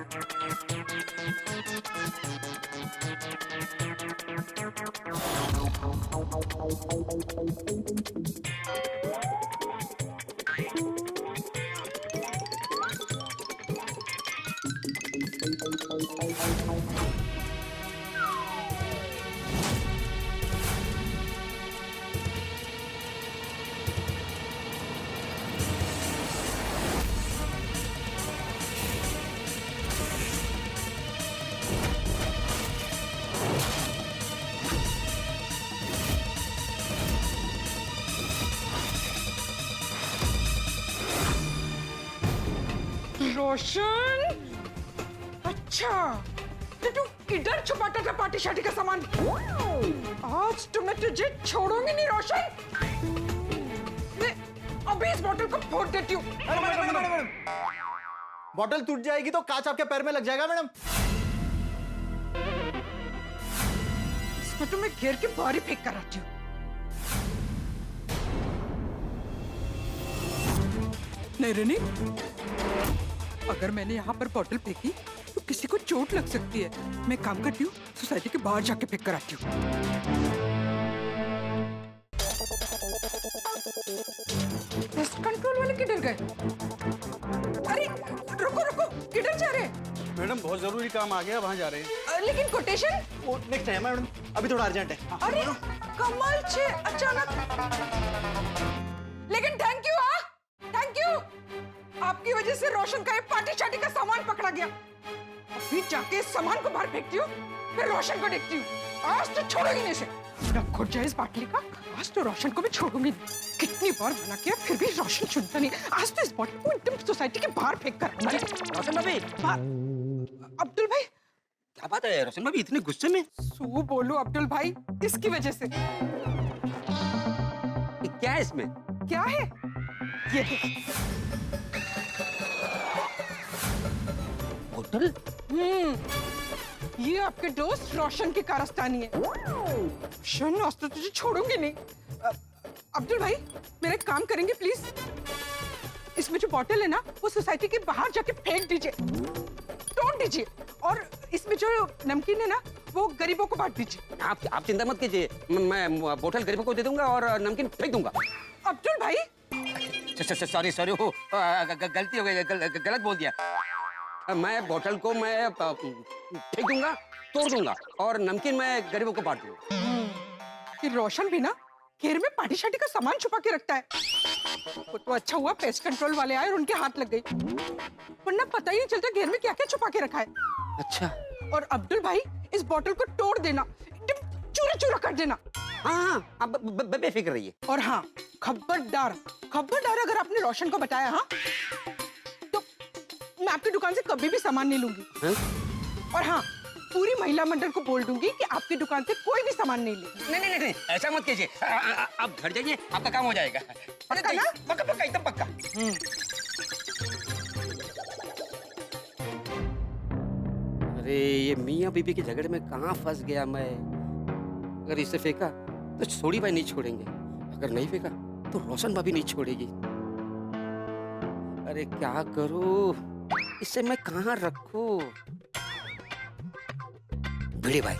रोशन, अच्छा तो तू इधर छुपाता था पार्टी शार्टी का सामान। आज तो मैं तुझे छोड़ूंगी नहीं रोशन। मैं अभी इस बोतल को फोड़ देती हूँ। मैडम, बॉटल टूट जाएगी तो कांच आपके पैर में लग जाएगा मैडम। इसमें तो मैं घेर के बाहर ही फेंक कर आती हूँ। नहीं रेनी, अगर मैंने यहाँ पर बॉटल फेंकी तो किसी को चोट लग सकती है। मैं काम करती हूँ, सोसाइटी के बाहर जाके फेंक कर आती हूँ। पेस्ट कंट्रोल वाले किधर गए? अरे रुको रुको, किधर जा रहे हैं? मैडम बहुत जरूरी काम आ गया, वहाँ जा रहे हैं। लेकिन कोटेशन? वो नेक्स्ट है मैडम, अभी थोड़ा अर्जेंट है। अरे कमाल छे, अचानक। लेकिन थैंक यू, हाँ थैंक यू। आपकी वजह से रोशन का ये पार्टी शार्टी का सामान पकड़ा गया। अभी जाके इस सामान को बाहर फेंकती हूँ, फिर रोशन को देखती हूँ। आज तो छोड़ूंगी नहीं इसे। रख खुद जाए इस बाटली का, आज तो रोशन को भी छोड़ूंगी नहीं। कितनी बार मना किया फिर भी रोशन सुनता नहीं। आज तो इस बॉटल को एकदम सोसाइटी के बाहर फेंक कर आऊंगी। रोशन भाभी, अब्दुल भाई, क्या बात है रोशन भाभी, इतने गुस्से में? सो बोलो अब्दुल भाई, इसकी वजह से। क्या है इसमें? क्या है ये? बोतल? ये आपके दोस्त रोशन की कारस्तानी है। रोशन, आज तो तुझे छोड़ूंगी नहीं। अब्दुल भाई, मेरा एक काम करेंगे प्लीज? इसमें जो बोतल है ना, वो सोसाइटी के बाहर जाके फेंक दीजिए, तोड़ दीजिए। और इसमें जो नमकीन है ना, वो गरीबों को बांट दीजिए। आप चिंता मत कीजिए, मैं बोतल गरीबों को दे दूंगा और नमकीन फेंक दूंगा। अब्दुल भाई, सॉरी हो गलती हो गई, गलत बोल दिया। मैं बोतल को मैं फेंक दूंगा, तोड़ दूंगा और नमकीन मैं गरीबों को बांट दूंगा। कि रोशन भी ना घेर में पार्टी शार्टी का सामान छुपा के रखता है। वो तो अच्छा हुआ पेस्ट कंट्रोल वाले आए और उनके हाथ लग गई, वरना पता ही नहीं चलता घेर में क्या क्या छुपा के रखा है। अच्छा। और अब्दुल भाई, इस बोतल को तोड़ देना, एकदम चूरा चूरा कर देना। हाँ, आप बेफिक्र रहिए। और हाँ, खबरदार अगर आपने रोशन को बताया, हाँ, तो मैं आपकी दुकान से कभी भी सामान नहीं लूंगी। और हाँ, पूरी महिला मंडल को बोल दूंगी कि आपकी दुकान से कोई भी सामान नहीं ले। नहीं, ऐसा मत कीजिए। आप घर जाइए, आपका काम हो जाएगा। पक्का ना? पक्का एकदम पक्का। अरे ये मियाँ बीबी के झगड़े में कहाँ फंस गया मैं। अगर इसे फेंका तो छोड़ी भाई नहीं छोड़ेंगे, अगर नहीं फेंका तो रोशन भाभी नहीं छोड़ेगी। अरे क्या करूं, इसे मैं कहाँ रखूं? भिड़े भाई,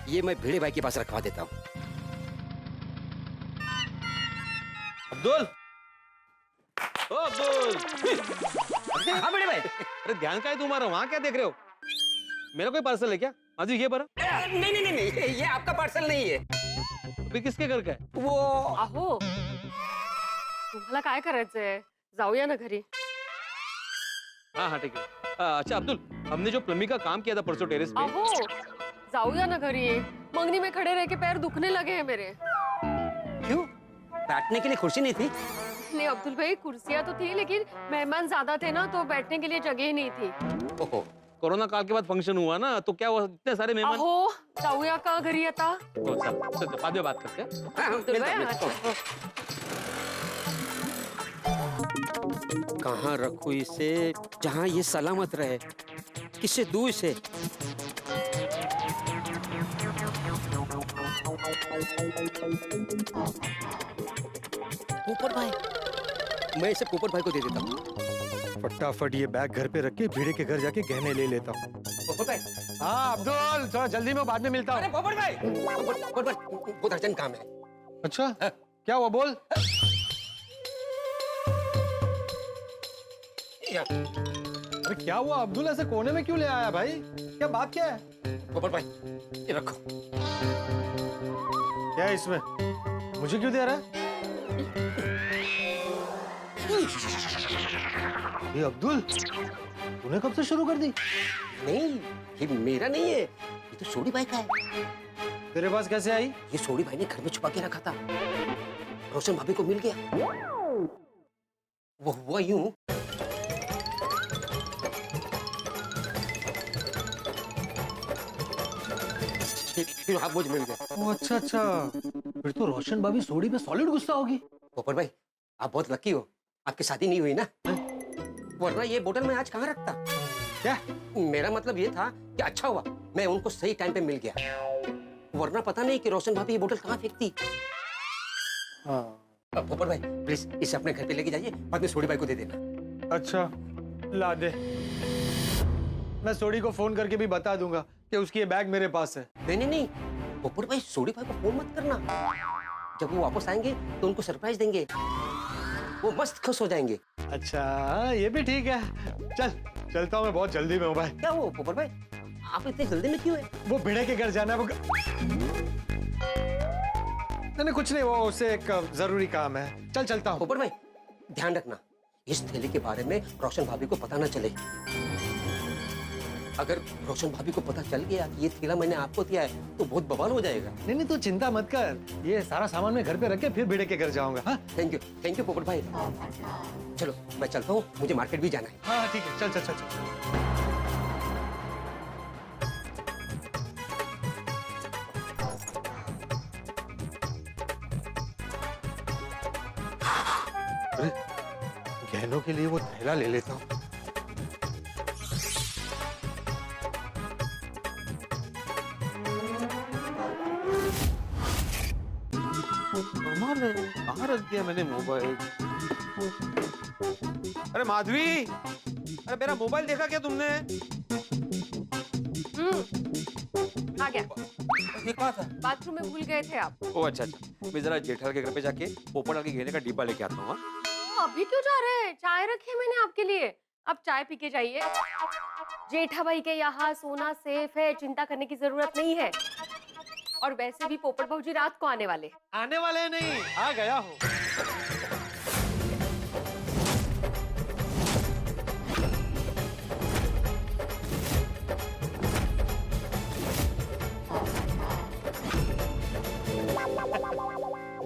ये मैं भिड़े भाई के पास रखवा देता हूँ। अब्दुल, ओ अब्दुल। हाँ भिड़े भाई। अरे ध्यान का है तुम्हारा, वहाँ क्या देख रहे हो? मेरा कोई पार्सल है क्या? आज ये पर नहीं, ये आपका पार्सल नहीं है। अभी किसके घर का है? वो अहो, तुम्हाला काय करायचंय? जाऊया ना घरी। हाँ ठीक है। अच्छा अब्दुल, हमने जो प्लम्बिंग का काम किया था परसों टेरेस पे। अहो, जाऊया ना घरी। मंगनी में खड़े रह के पैर दुखने लगे हैं मेरे। क्यों? बैठने के लिए कुर्सी नहीं थी? नहीं अब्दुल भाई, कुर्सियाँ तो थी, लेकिन मेहमान ज्यादा थे ना, तो बैठने के लिए जगह ही नहीं थी। ओहो, कोरोना काल के बाद फंक्शन हुआ ना, तो क्या हुआ, इतने सारे मेहमान। अहो, जाऊया का घरी आता? चल बाद में बात करते हैं। अब्दुल भाई, कहाँ रखूं इसे जहाँ ये सलामत रहे, किससे दूर से? ऊपर भाई मैं इसे पोपट भाई को दे देता हूँ। फटाफट ये बैग घर पे रख के भिड़े के घर जाके गहने ले लेता हूँ। पोपट भाई, हाँ अब्दुल, थोड़ा जल्दी में बाद में मिलता हूँ। पोपट भाई, पोपट भाई, बहुत अर्जेंट काम है। अच्छा, क्या हुआ बोल? अरे क्या हुआ अब्दुल, ऐसे कोने में क्यों ले आया भाई? क्या बात क्या है? पोपट भाई, ये रखो। क्या है इसमें? मुझे क्यों दे रहा है? ये अब्दुल, तूने कब से शुरू कर दी? नहीं, ये मेरा नहीं है, ये तो सोडी भाई का है। तेरे पास कैसे आई? ये सोडी भाई ने घर में छुपा के रखा था, रोशन भाभी को मिल गया। वो हुआ यूं, फिर हाथ बोझ मिल गया। ओ अच्छा अच्छा, फिर तो रोशन भाभी सोडी पे सॉलिड गुस्सा होगी। पोपट भाई, आप बहुत लकी हो, आपकी शादी नहीं हुई ना, वरना ये बोतल मैं आज कहाँ रखता। क्या? मेरा मतलब ये था कि अच्छा हुआ मैं उनको सही टाइम पे मिल गया, वरना पता नहीं कि रोशन भाभी ये बोतल कहाँ फेंकती। पोपट भाई प्लीज इसे अपने घर पे लेके जाइए, बाद में सोडी भाई को दे देना। अच्छा, ला दे। मैं सोडी को फोन करके भी बता दूंगा कि उसकी ये बैग मेरे पास है। नहीं नहीं नहीं, पोपट भाई सोडी भाई को फोन मत करना, जब वो वापस आएंगे तो उनको सरप्राइज देंगे, वो मस्त खुश हो जाएंगे। अच्छा, ये भी ठीक है। चल चलता हूँ, मैं बहुत जल्दी में हूँ भाई। क्या वो पोपट भाई, आप इतने जल्दी में क्यों है? वो भिड़े के घर जाना है, वो नहीं कुछ नहीं, वो उससे एक जरूरी काम है। चल चलता हूँ। पोपट भाई ध्यान रखना, इस थैली के बारे में रोशन भाभी को पता ना चले। अगर रोशन भाभी को पता चल गया कि ये थैला मैंने आपको दिया है तो बहुत बवाल हो जाएगा। नहीं नहीं तू चिंता मत कर, ये सारा सामान मैं घर पे रख के फिर भिड़े के घर जाऊंगा। हाँ थैंक यू पोपट भाई। चलो मैं चलता हूँ, मुझे मार्केट भी जाना है। हाँ ठीक है, चल चल चल चल। अरे गहनों के लिए वो थैला ले लेता हूँ। कहाँ रख दिया मैंने मोबाइल? अरे माधवी, अरे मेरा मोबाइल देखा क्या तुमने? आ गया। ये कहाँ था? बाथरूम में भूल गए थे आप। ओ अच्छा अच्छा, मैं जरा जेठालाल के घर पे जाके पोपट के गहने का डिब्बा लेके आता हूँ। अभी क्यों जा रहे हैं? चाय रखी है मैंने आपके लिए, अब चाय पी के जाइए। जेठा भाई के यहाँ सोना सेफ है, चिंता करने की जरूरत नहीं है। और वैसे भी पोपट भाऊजी रात को आने वाले नहीं, आ गया हूँ।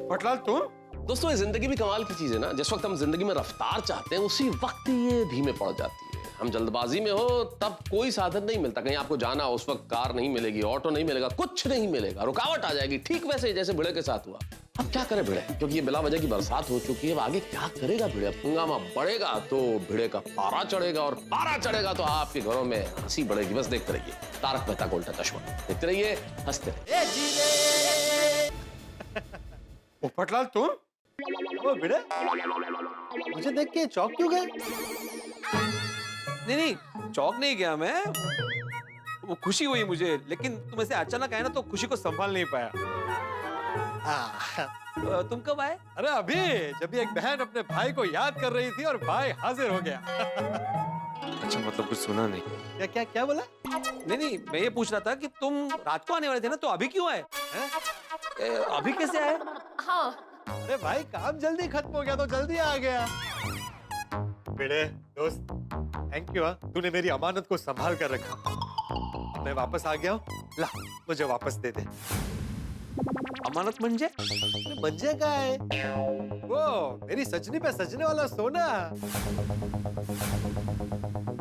पटलाल तुम? दोस्तों ये जिंदगी भी कमाल की चीज है ना, जिस वक्त हम जिंदगी में रफ्तार चाहते हैं उसी वक्त ये धीमे पड़ जाती है। हम जल्दबाजी में हो तब कोई साधन नहीं मिलता, कहीं आपको जाना उस वक्त कार नहीं मिलेगी, ऑटो नहीं मिलेगा, कुछ नहीं मिलेगा, रुकावट आ जाएगी। ठीक वैसे ही जैसे भिड़े के साथ हुआ। अब क्या करे भिड़े, क्योंकि ये बिला वजह की बरसात हो चुकी है। अब आगे क्या करेगा भिड़े? हंगामा बढ़ेगा तो भिड़े का पारा चढ़ेगा, और पारा चढ़ेगा तो आपके घरों में हंसी बढ़ेगी। बस देखते रहिए तारक मेहता का उल्टा चश्मा, देखते रहिए, हंसते रहिए। पटलाल तुम? ओ भिड़े, मुझे देख के चौंक क्यों गए? नहीं चौक नहीं गया मैं, वो खुशी हुई मुझे, लेकिन तुम ऐसे अचानक आए ना तो खुशी को संभाल नहीं पाया। तुम कब आए? अरे अभी, जब एक बहन अपने भाई को याद कर रही थी और भाई हाजिर हो गया। अच्छा मतलब कुछ सुना नहीं? क्या क्या क्या बोला? नहीं मैं ये पूछ रहा था कि तुम रात को आने वाले थे ना, तो अभी क्यों आए? अभी कैसे आए? हाँ अरे भाई काम जल्दी खत्म हो गया तो जल्दी आ गया। बेटे दोस्त, थैंक यू। तूने मेरी अमानत को संभाल कर रखा। मैं वापस आ गया हूँ, ला मुझे वापस दे दे। अमानत म्हणजे? मंजे का है वो, मेरी सजनी पे सजने वाला सोना,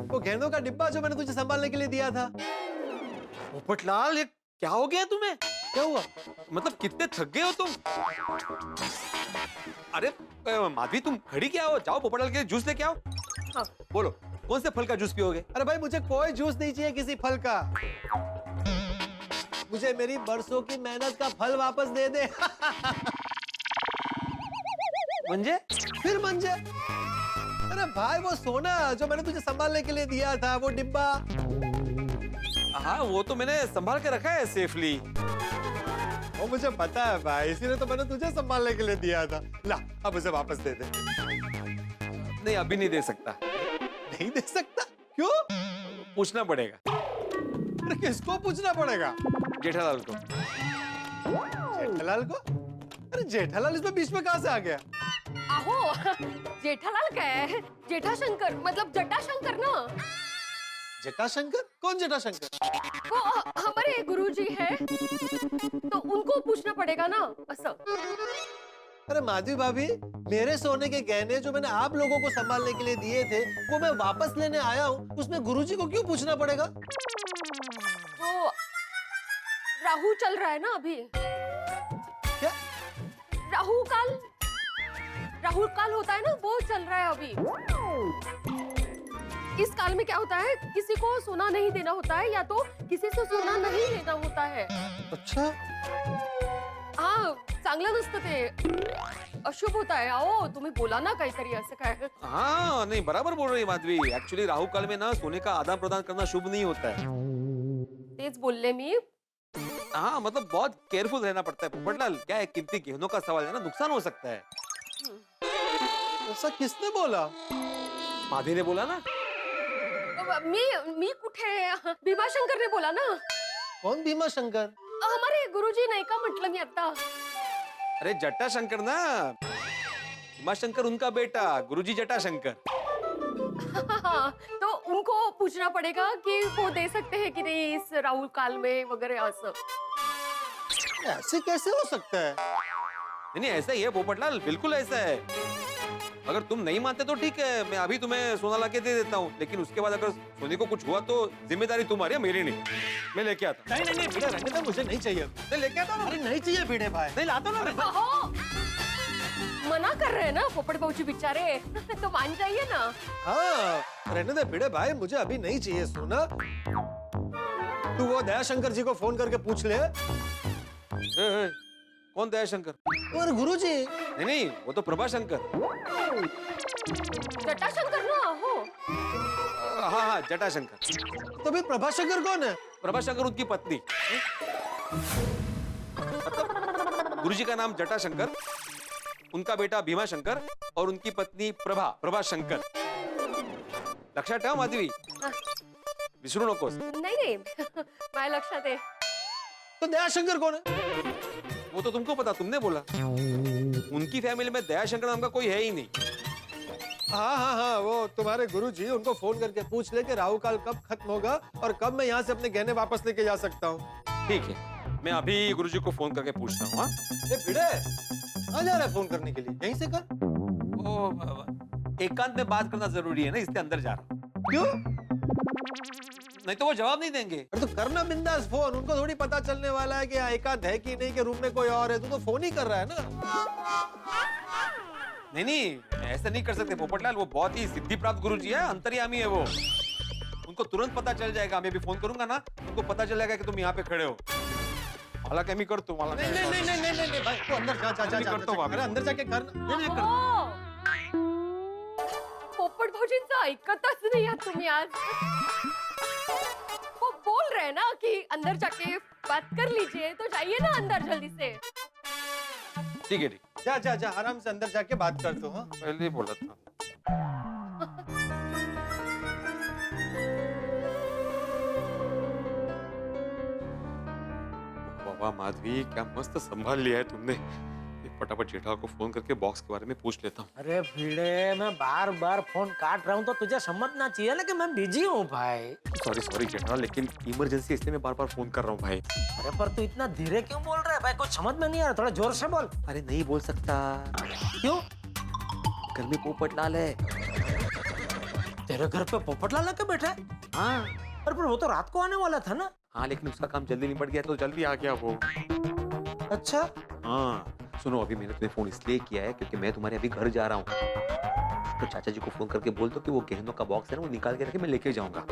वो गहनों का डिब्बा जो मैंने तुझे संभालने के लिए दिया था। पोपटलाल ये क्या हो गया तुम्हें? क्या हुआ? मतलब कितने थक गए हो तुम? अरे माधवी तुम खड़ी क्या हो? जाओ पोपटलाल के लिए जूस लेके आओ। हाँ। बोलो कौन से फल का जूस पियोगे? अरे भाई मुझे कोई जूस नहीं चाहिए किसी फल का, मुझे मेरी बरसों की मेहनत का फल वापस दे दे। मंजे फिर मंजे? अरे भाई वो सोना जो मैंने तुझे संभालने के लिए दिया था, वो डिब्बा। हाँ वो तो मैंने संभाल के रखा है सेफली। वो मुझे पता है भाई, इसीलिए तो मैंने तुझे संभालने के लिए दिया था। ला अब उसे वापस दे दे। नहीं अभी नहीं दे सकता। नहीं दे सकता? क्यों? पूछना पड़ेगा। अरे किसको पूछना पड़ेगा? जेठालाल को। जेठालाल को? अरे जेठालाल इसमें बीच में कहाँ से आ गया? आहो जेठालाल क्या है? जेठाशंकर मतलब जटाशंकर ना। जटाशंकर? कौन जटाशंकर? वो हमारे गुरुजी है, तो उनको पूछना पड़ेगा ना असं। अरे माधवी भाभी, मेरे सोने के गहने जो मैंने आप लोगों को संभालने के लिए दिए थे, वो मैं वापस लेने आया हूँ, उसमें गुरुजी को क्यों पूछना पड़ेगा? वो राहु चल रहा है ना अभी। क्या? राहु काल होता है ना, वो चल रहा है अभी। इस काल में क्या होता है, किसी को सोना नहीं देना होता है, या तो किसी से सोना नहीं लेना होता है। अच्छा? हाँ चांगलं नसतं ते, अशुभ होता है। आओ तुम्ही बोला ना काहीतरी असं काय। हाँ नहीं बराबर बोल रही है माधवी। एक्चुअली राहु काल में ना सोने का आदान प्रदान करना शुभ नहीं होता है। तेज बोलले मी। हाँ मतलब बहुत केयरफुल रहना पड़ता है पोपटलाल। क्या है, कीमती गहनों का सवाल है ना, नुकसान हो सकता है। ऐसा किसने बोला? माधवी ने बोला ना। मी कुठे? भीमाशंकर ने बोला ना। कौन भीमाशंकर? हमारे गुरुजी नाही का म्हटलं मी आता। अरे जटाशंकर ना, भीमाशंकर उनका बेटा, गुरुजी जटाशंकर। तो उनको पूछना पड़ेगा कि वो दे सकते हैं कि नहीं इस राहुल काल में वगैरह असं। ऐसे कैसे हो सकता है? नहीं ऐसा ही है पोपटलाल, बिल्कुल ऐसा है। अगर तुम नहीं मानते तो ठीक है, मैं अभी तुम्हें सोना लाके दे देता हूँ, लेकिन उसके बाद अगर सोने को कुछ हुआ तो जिम्मेदारी तुम्हारी है, मेरी नहीं। मैं लेके आता। नहीं नहीं नहीं भिड़े रहने दो, मुझे नहीं चाहिए। मैं लेके आता हूँ। अरे नहीं चाहिए भिड़े भाई। नहीं लाता ना। अहो, मना कर रहे हैं ना पोपट भाऊजी बेचारे, तो मान जाइए ना। हाँ रहने दे भिड़े भाई, मुझे अभी नहीं चाहिए सोना। तू वो दयाशंकर जी को फोन करके पूछ ले। कौन दयाशंकर? और गुरुजी? नहीं नहीं वो तो प्रभाशंकर। जटाशंकर ना हो। हाँ हाँ जटाशंकर। तो भी प्रभाशंकर कौन है? प्रभाशंकर उनकी पत्नी। गुरुजी का नाम जटाशंकर, उनका बेटा भीमाशंकर और उनकी पत्नी प्रभाशंकर। लक्षात ठेव माधवी, विसरू नकोस। नहीं माझ्या लक्षात आहे। तो दयाशंकर कौन है? वो तो तुमको पता, तुमने बोला। उनकी फैमिली में दयाशंकर नाम का कोई है ही नहीं। हाँ हाँ हाँ वो तुम्हारे गुरुजी, उनको फोन करके पूछ ले कि राहु काल कब खत्म होगा और कब मैं यहाँ से अपने गहने वापस लेके जा सकता हूँ। ठीक है, मैं अभी गुरुजी को फोन करके पूछता हूँ। भिड़े आ जा रहा है फोन करने के लिए, यहीं से कर। ओ एकांत में बात करना जरूरी है ना, इसलिए अंदर जा रहा हूँ। क्यों? नहीं तो वो जवाब नहीं देंगे। अरे तो करना बिंदास फोन, उनको थोड़ी पता चलने वाला है कि एकांत है कि नहीं, कि रूम में कोई और है। तू तो फोन ही कर रहा है ना। नहीं ऐसा नहीं कर सकते पोपटलाल, वो बहुत ही सिद्धि प्राप्त गुरुजी है, अंतर्यामी है वो। उनको तुरंत पता चल जाएगा। मैं भी फोन करूंगा ना, उनको पता चल जाएगा कि तुम यहाँ पे खड़े हो। हालांकि मैं करता हूँ। नहीं नहीं नहीं नहीं नहीं नहीं भाई, तू अंदर जा करता हूँ। अरे अंदर जाके करना। नहीं अहो, पोपट भाऊजींचं ऐकतच नाही आहात तुम्ही आज। वो बोल रहे हैं ना कि अंदर जाके बात कर लीजिए, तो जाइए ना अंदर जल्दी से। ठीक है ठीक। जा आराम से अंदर जाके बात कर दो। हाँ पहले ही बोला था। वाह माधवी, क्या मस्त संभाल लिया है तुमने। फटाफट जेठा को फोन करके बॉक्स के बारे में पूछ लेता हूँ। अरे भिड़े, मैं बार बार फोन काट रहा हूँ तो तुझे समझना चाहिए ना कि मैं बिजी हूँ भाई। सॉरी जेठा, लेकिन इमरजेंसी इसलिए मैं बार बार फोन कर रहा हूँ भाई। अरे पर तू इतना धीरे क्यों बोल रहा है भाई? कुछ समझ में नहीं आ रहा, थोड़ा जोर से बोल। अरे नहीं बोल सकता। क्यों? घर में पोपटलाल है। तेरे घर पे पोपटलाल आके बैठा है? हाँ। अरे पर वो तो रात को आने वाला था ना। हाँ लेकिन उसका काम जल्दी निपट गया तो जल्दी आ गया वो। अच्छा। हाँ सुनो, अभी मैंने तुम्हें फोन इसलिए किया है क्योंकि मैं तुम्हारे अभी घर जा रहा हूँ। तो चाचा जी को फोन करके बोल दो कि वो गहनों का बॉक्स है ना, वो निकाल के रखे, मैं लेके जाऊंगा।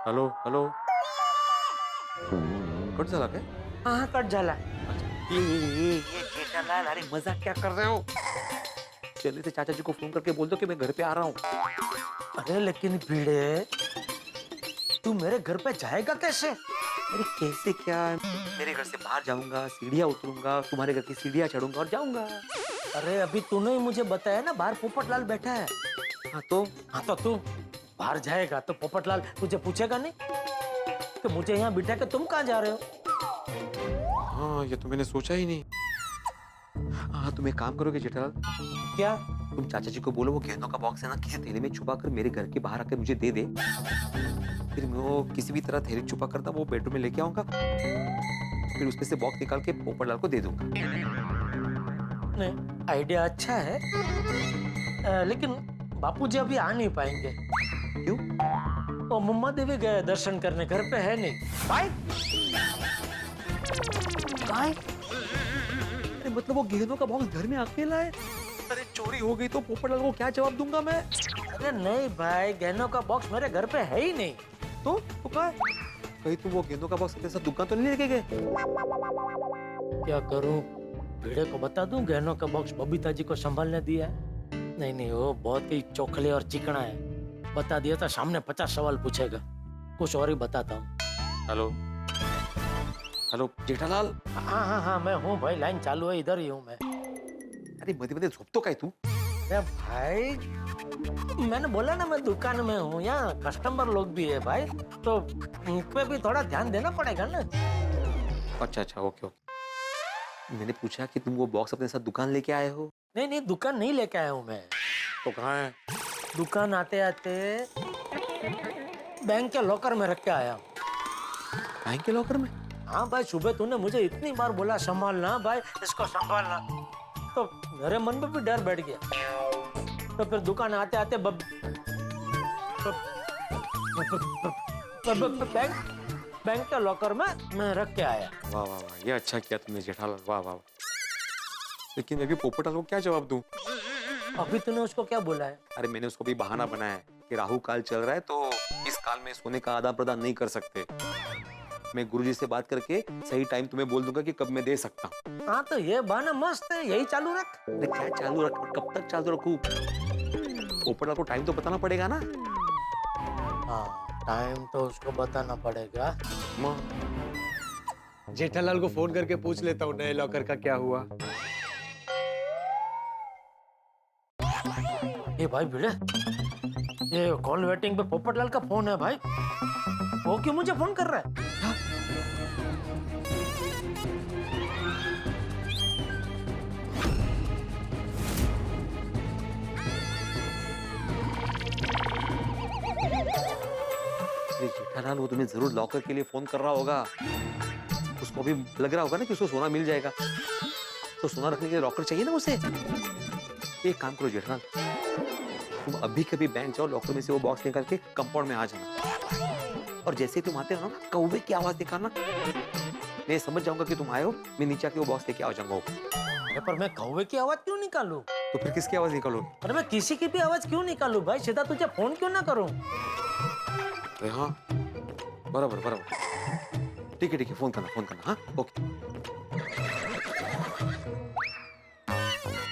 हेलो हेलो, कट झाला काय? हाँ कट झाला। अच्छा ये जेठालाल, अरे मजाक क्या कर रहे हो? जल्दी से चाचा जी को फोन करके बोल दो कि मैं घर पे आ रहा हूँ। अरे लेकिन भिड़े, तू मेरे घर पे जाएगा कैसे? अरे कैसे क्या? मेरे घर से बाहर जाऊंगा, सीढ़ियाँ उतरूंगा, तुम्हारे घर की सीढ़ियाँ चढ़ूंगा और जाऊंगा। अरे अभी तूने ही मुझे बताया ना बाहर पोपटलाल बैठा है। हाँ तो तू बाहर जाएगा तो पोपटलाल तुझे पूछेगा नहीं कि मुझे यहाँ बिठा के तुम कहाँ जा रहे हो? हाँ, ये तो मैंने सोचा ही नहीं। हाँ, तुम एक काम करोगे जेठालाल? क्या? तुम चाचा जी को बोलो वो गहनों का बॉक्स है ना किसी थैले में छुपा कर मेरे घर के बाहर आकर मुझे दे दे। फिर मैं वो किसी भी तरह थैली छुपा करता वो बेडरूम में लेके आऊंगा, फिर उसमें से बॉक्स निकाल के पोपटलाल को दे दूंगा। नहीं, आइडिया अच्छा है, लेकिन बापूजी अभी आ नहीं पाएंगे। क्यों? वो मुम्मा देवी गए दर्शन करने, घर पे है नहीं। काय? अरे मतलब वो गहनों का बॉक्स घर में अकेला है? अरे चोरी हो गई तो पोपटलाल को क्या जवाब दूंगा मैं? अरे नहीं भाई, गहनों का बॉक्स मेरे घर पे है ही नहीं। तो क्या? कहीं तुम वो गेंदों का बॉक्स अपने साथ दुकान तो नहीं लेके गए? क्या करूं? भिड़े को बता दूं गहनों का बॉक्स बबीता जी को संभालने दिया है? नहीं, वो बहुत ही चोखले और चिकना है। बता दिया तो सामने 50 सवाल पूछेगा। कुछ और ही बताता हूँ। Hello hello Jethalal. हाँ, मैं हूँ भाई, लाइन चालू है, इधर ही हूँ मैं। अरे मध्य मध्य झोपतो काय तू? अरे भाई, मैंने बोला ना मैं दुकान में हूँ, यहाँ कस्टमर लोग भी है भाई, तो उन पे भी थोड़ा ध्यान देना पड़ेगा ना। अच्छा, ओके। मैंने पूछा कि तुम वो बॉक्स अपने साथ दुकान लेके आए हो? नहीं, दुकान नहीं लेके आया हूँ मैं। तो कहाँ है? दुकान आते आते बैंक के लॉकर में रख के आया हूँ। बैंक के लॉकर में? हाँ भाई, सुबह तूने मुझे इतनी बार बोला संभालना भाई, इसको संभालना, तो मेरे मन में भी डर बैठ गया। तो फिर दुकान आते आते बैंक के लॉकर में मैं रख के आया। वाह, ये अच्छा किया तुमने जेठालाल, वाह। लेकिन मैं भी पोपटलाल को क्या जवाब दूं? अभी तूने उसको क्या बोला है? अरे मैंने उसको भी बहाना बनाया है कि राहु काल चल रहा है तो इस काल में सोने का आदान प्रदान नहीं कर सकते। मैं गुरुजी से बात करके सही टाइम तुम्हें बोल दूंगा कि कब मैं दे सकता हूँ। हाँ, तो ये बहाना मस्त है, यही चालू रख। अरे क्या चालू रख? कब तक चालू रखूं? पोपटलाल को टाइम तो बताना पड़ेगा ना। हाँ, टाइम तो उसको बताना पड़ेगा। जेठालाल को फोन करके पूछ लेता हूँ नए लॉकर का क्या हुआ। ये भाई भिड़े, ये कॉल वेटिंग पे पोपटलाल का फोन है भाई। वो क्यों मुझे फोन कर रहा है? जेठालाल वो तुम्हें जरूर लॉकर के लिए फोन कर रहा होगा। उसको भी लग रहा होगा ना कि उसको सोना मिल जाएगा, तो सोना रखने के लिए लॉकर चाहिए ना उसे। एक काम करो जेठालाल, तुम अभी कभी बैंक जाओ, लॉकर में से वो बॉक्स निकाल के कंपाउंड में आ जाना, और जैसे ही तुम आते हो ना कौवे की आवाज निकालना। मैं समझ जाऊंगा कि तुम आए हो, मैं नीचे आके वो बॉक्स लेके आ जाऊंगा। अरे पर मैं कौवे की आवाज क्यों निकालूं? तो फिर किसकी आवाज निकालोगे? अरे मैं किसी की भी आवाज क्यों निकालूं भाई? सीधा तुझे फोन क्यों ना करूं? अरे हाँ, बराबर। ठीक है, फोन करना। हाँ, ओके।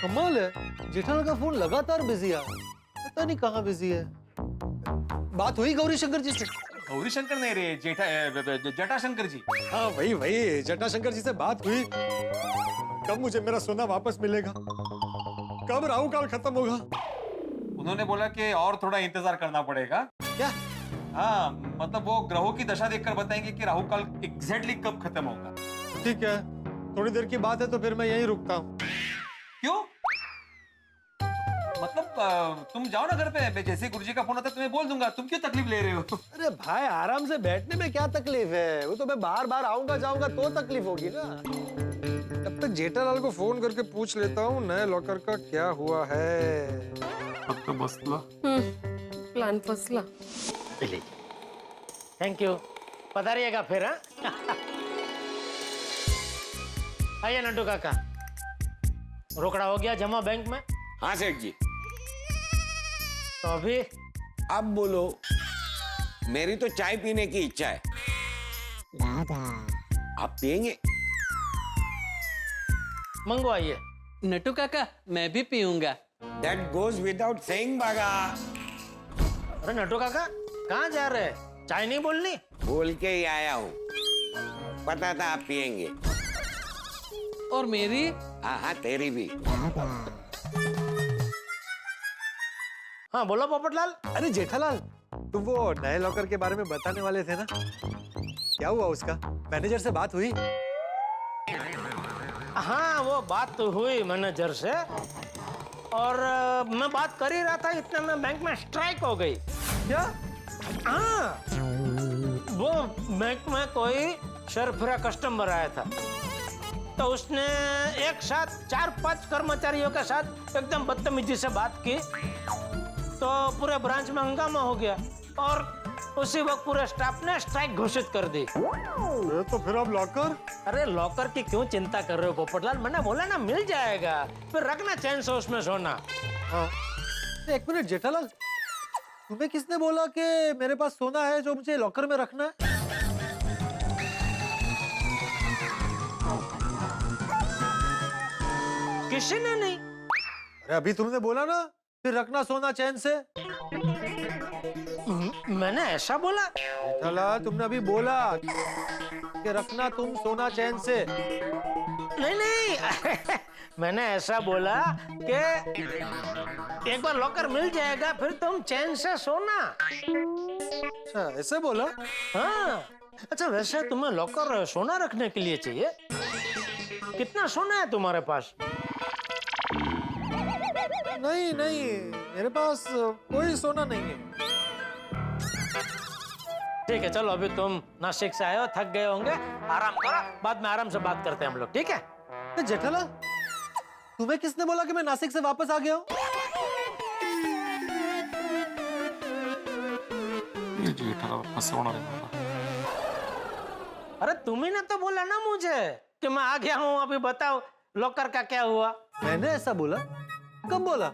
कमाल है, जेठालाल का फोन लगातार बिजी है, पता नहीं कहाँ बिजी है। बात हुई गौरी शंकर जी से? गौरी शंकर नहीं रे, जटाशंकर जी। हाँ वही जटाशंकर जी से बात हुई। कब मुझे मेरा सोना वापस मिलेगा? कब राहु काल खत्म होगा? उन्होंने बोला कि और थोड़ा इंतजार करना पड़ेगा। क्या? हाँ, मतलब वो ग्रहों की दशा देखकर बताएंगे कि राहु काल एग्जैक्टली कब खत्म होगा। ठीक है, थोड़ी देर की बात है तो फिर मैं यहीं रुकता हूँ। क्यों? मतलब तुम जाओ ना घर पे, मैं जैसे गुरुजी का फोन आता तुम्हें बोल दूंगा, तुम क्यों तकलीफ ले रहे हो? अरे भाई, आराम से बैठने में क्या तकलीफ है? वो तो मैं बार आऊंगा जाऊंगा तो तकलीफ होगी ना। तब तक जेठालाल को फोन करके पूछ लेता हूँ नए लॉकर का क्या हुआ है। अब तो मसला प्लान फसला। थैंक यू, पधारिएगा फिर। हाँ, आइए नंटू काका, रोकड़ा हो गया जमा बैंक में? हाँ सेठ जी। तो अभी अब बोलो, मेरी तो चाय पीने की इच्छा है। आप पियेंगे? मंगवाइए। नटू काका मैं भी पीऊंगा। दैट गोज विदाउट सेइंग बागा। अरे नटू काका कहाँ जा रहे हैं? चाय नहीं बोलनी? बोल के ही आया हूँ, पता था आप पियेंगे। और मेरी? हाँ हाँ तेरी भी। हाँ बोलो पोपटलाल। अरे जेठालाल, तुम वो नए लॉकर के बारे में बताने वाले थे ना, क्या हुआ उसका? मैनेजर से बात हुई? हाँ वो बात तो हुई मैनेजर से, और मैं बात कर ही रहा था इतने में बैंक में स्ट्राइक हो गई। क्या? हाँ वो बैंक में कोई शर्फरा कस्टमर आया था, तो उसने एक साथ 4-5 कर्मचारियों के साथ एकदम बदतमीजी से बात की, तो पूरे ब्रांच में हंगामा हो गया और उसी वक्त पूरे स्टाफ ने स्ट्राइक घोषित कर दी। तो फिर अब लॉकर? अरे लॉकर की क्यों चिंता कर रहे हो पोपटलाल? मैंने बोला ना मिल जाएगा, फिर रखना चैन से उसमें सोना। हाँ। एक मिनट जेठालाल, तुम्हें किसने बोला कि मेरे पास सोना है जो मुझे लॉकर में रखना है? किसी ने नहीं। अरे अभी तुमने बोला ना, फिर रखना सोना चैन से। मैंने ऐसा बोला? जेठालाल तुमने अभी बोला कि रखना तुम सोना चैन से। नहीं नहीं मैंने ऐसा बोला कि एक बार लॉकर मिल जाएगा फिर तुम चैन से सोना। अच्छा ऐसे बोला? हाँ। अच्छा वैसे तुम्हें लॉकर सोना रखने के लिए चाहिए? कितना सोना है तुम्हारे पास? नहीं नहीं, मेरे पास कोई सोना नहीं है। ठीक है चलो, अभी तुम नासिक से आए हो, थक गए होंगे, आराम करो, बाद में आराम से बात करते हैं हम लोग, ठीक है? जेठालाल तुम्हें किसने बोला कि मैं नासिक से वापस आ गया हूँ? अरे तुम्ही ने तो बोला ना मुझे कि मैं आ गया हूँ, अभी बताओ लॉकर का क्या हुआ? मैंने ऐसा बोला? कब बोला?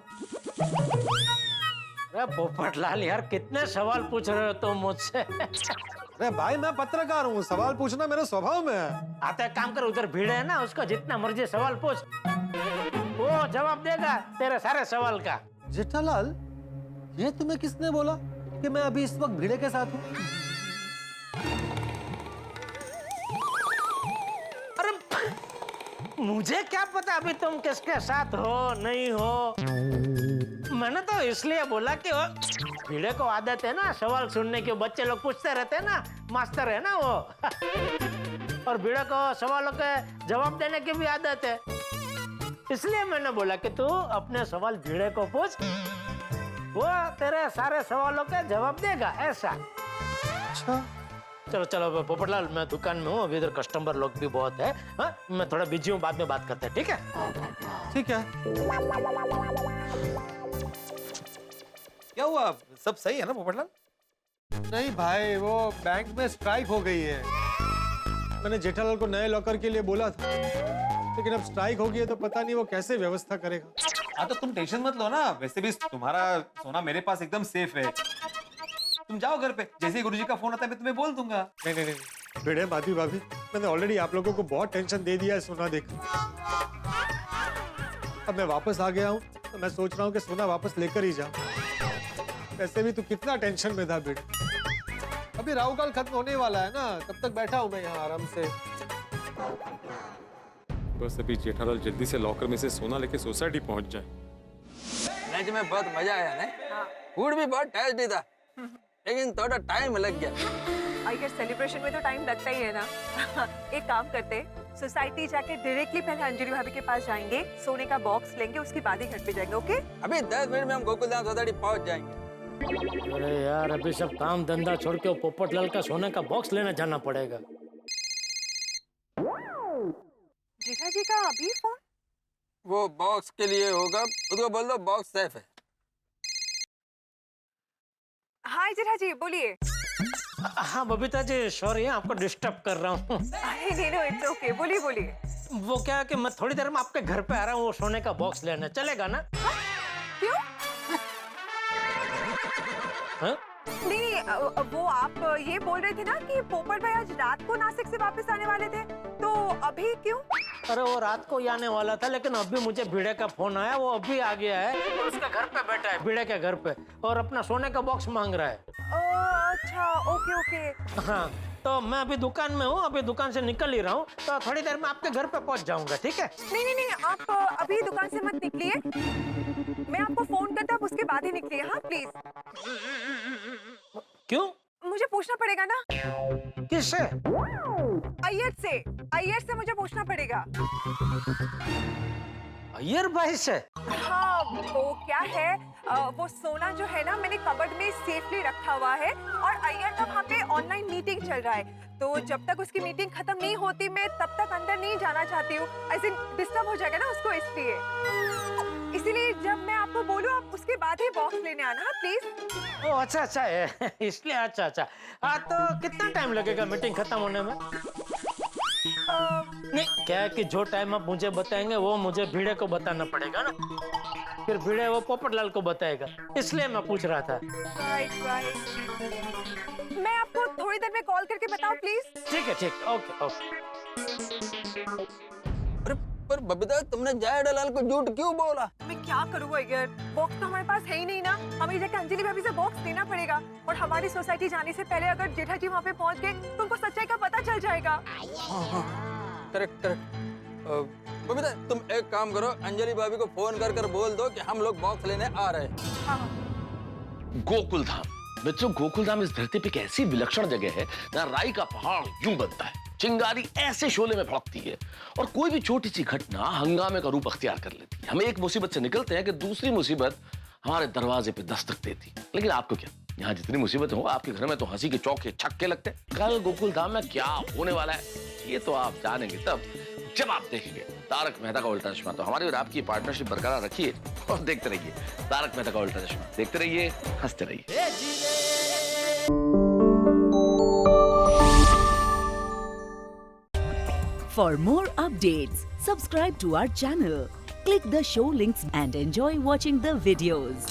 अरे पोपटलाल यार कितने सवाल पूछ रहे हो तुम मुझसे? अरे भाई मैं पत्रकार हूँ, सवाल पूछना मेरे स्वभाव में है। आता है काम कर, उधर भीड़ है ना, उसका जितना मर्जी सवाल पूछ, वो जवाब देगा तेरे सारे सवाल का। जेठालाल ये तुम्हें किसने बोला कि मैं अभी इस वक्त भीड़े के साथ हूँ? अरे मुझे क्या पता अभी तुम किसके साथ हो नहीं हो? मैंने तो इसलिए बोला कि वो भीड़े को आदत है ना सवाल सुनने की, बच्चे लोग पूछते रहते हैं ना, मास्टर है ना वो और भीड़े को सवालों के जवाब देने की भी आदत है, इसलिए मैंने बोला कि तू अपने सवाल भीड़े को पूछ, वो तेरे सारे सवालों के जवाब देगा, ऐसा। अच्छा चलो चलो पोपटलाल मैं दुकान में हूँ, अभी इधर कस्टमर लोग भी बहुत है, हाँ? मैं थोड़ा बिजी हूँ, बाद में बात करते हैं, ठीक है? ठीक है। क्या हुआ, सब सही है ना पोपटलाल? नहीं भाई, वो बैंक में स्ट्राइक हो गई है। मैंने जेठालाल को नए लॉकर के लिए बोला था, लेकिन अब स्ट्राइक हो गई है तो पता नहीं वो कैसे व्यवस्था करेगा। हाँ तो तुम टेंशन मत लो ना, वैसे भी तुम्हारा सोना मेरे पास एकदम सेफ है। तुम जाओ घर पे, जैसे ही गुरुजी का फोन आता है मैं तुम्हें बोल दूंगा। नहीं नहीं नहीं भिड़े माधवी भाभी, मैंने ऑलरेडी आप लोगों को बहुत टेंशन दे दिया है सोना देकर। अब मैं वापस आ गया हूँ तो मैं सोच रहा हूँ कि सोना वापस लेकर ही जाऊँ। वैसे भी तू कितना टेंशन में था भिड़े, अभी राहु काल खत्म होने वाला है ना, तब तक बैठा हूँ मैं यहाँ आराम से। बस अभी जेठालाल जल्दी से लॉकर में से सोना लेके सोसाइटी पहुंच जाए। लंच में बहुत मजा आया ना, फूड भी बहुत टेस्टी था, लेकिन थोड़ा टाइम लग गया। आई गेस सेलिब्रेशन में तो टाइम लगता ही है ना। एक काम करते, सोसाइटी जाके डायरेक्टली पहले अंजलि भाभी के पास जाएंगे, सोने का बॉक्स लेंगे, उसके बाद ही घर पे जाएंगे, ओके? अभी 10 मिनट में हम गोकुलधाम सोसाइटी पहुंच जाएंगे। अरे यार अभी सब काम धंधा छोड़ के पोपटलाल का सोने का बॉक्स लेने जाना पड़ेगा। जीजा जी का अभी फोन? वो बॉक्स के लिए होगा, उसको बोल दो बॉक्स सेफ है। हाय जीजा जी बोलिए। हाँ बबीता जी सॉरी आपको डिस्टर्ब कर रहा हूँ। नहीं नो इट्स ओके, बोलिए बोलिए। वो क्या है कि मैं थोड़ी देर में आपके घर पे आ रहा हूँ, वो सोने का बॉक्स लेने, चलेगा ना? क्यों? हाँ? नहीं वो आप ये बोल रहे थे ना कि पोपट भाई आज रात को नासिक से वापस आने वाले थे, तो अभी क्यों? अरे वो रात को ही आने वाला था, लेकिन अभी मुझे भिड़े का फोन आया, वो अभी आ गया है, उसके घर पे बैठा है, भिड़े के घर पे, और अपना सोने का बॉक्स मांग रहा है। अच्छा, ओके ओके। हाँ, तो मैं अभी दुकान में हूँ, अभी दुकान से निकल ही रहा हूँ, तो थोड़ी देर में आपके घर पे पहुँच जाऊंगा, ठीक है? नहीं नहीं नहीं, आप अभी दुकान से मत निकलिए, मैं आपको फोन करता हूँ, उसके बाद ही निकलिए। हाँ प्लीज। क्यों? मुझे पूछना पड़ेगा ना। किससे? अय्यर से मुझे पूछना पड़ेगा। अय्यर भाई से? हाँ, वो क्या है, वो सोना जो है ना, मैंने कबर्ड में सेफली रखा हुआ है, और अय्यर का वहाँ पे ऑनलाइन मीटिंग चल रहा है, तो जब तक उसकी मीटिंग खत्म नहीं होती मैं तब तक अंदर नहीं जाना चाहती हूँ, ऐसे डिस्टर्ब हो जाएगा ना उसको, इसीलिए जब मैं आपको बोलूँ आप उसके बाद ही बॉक्स लेने आना। हाँ प्लीज। ओ अच्छा अच्छा है, इसलिए। अच्छा अच्छा, हाँ तो कितना टाइम लगेगा मीटिंग खत्म होने में? नहीं, क्या है कि जो टाइम आप मुझे बताएंगे वो मुझे भिड़े को बताना पड़ेगा ना, फिर भिड़े वो पोपटलाल को बताएगा, इसलिए मैं पूछ रहा था। राइट। मैं आपको थोड़ी देर में कॉल करके बताऊं प्लीज? ठीक है, ठीक, ओके ओके। पर बबीता, तुमने जया दलाल को झूठ क्यों बोला? मैं क्या करूँ अय्यर, बॉक्स तो हमारे पास है ही नहीं ना, हमें जाके अंजलि भाभी से बॉक्स लेना पड़ेगा, और हमारी सोसाइटी जाने से पहले अगर जेठा जी वहाँ पे पहुँच गए तो उनको सच्चाई का पता चल जाएगा। Correct correct. बबीता, तुम एक काम करो, अंजलि भाभी को फोन कर बोल दो कि हम लोग बॉक्स लेने आ रहे हैं। गोकुल धाम बच्चों, गोकुल धाम इस धरती पे एक ऐसी विलक्षण जगह है जहाँ राई का पहाड़ यूं बनता है, चिंगारी ऐसे शोले में भड़कती है, और कोई भी छोटी सी घटना हंगामे का रूप अख्तियार कर लेती है। हमें एक मुसीबत से निकलते हैं कि दूसरी मुसीबत हमारे दरवाजे पे दस्तक देती। लेकिन आपको क्या, यहाँ जितनी मुसीबत हो, आपके घर में तो हंसी के चौके छक्के लगते हैं। कल गोकुल धाम में क्या होने वाला है ये तो आप जानेंगे तब जब आप देखेंगे तारक मेहता का उल्टा चश्मा। तो हमारी और आपकी पार्टनरशिप बरकरार रखिए और देखते रहिए तारक मेहता का उल्टा चश्मा। देखते रहिए, हंसते रहिए। For more updates, subscribe to our channel, click the show links and enjoy watching the videos.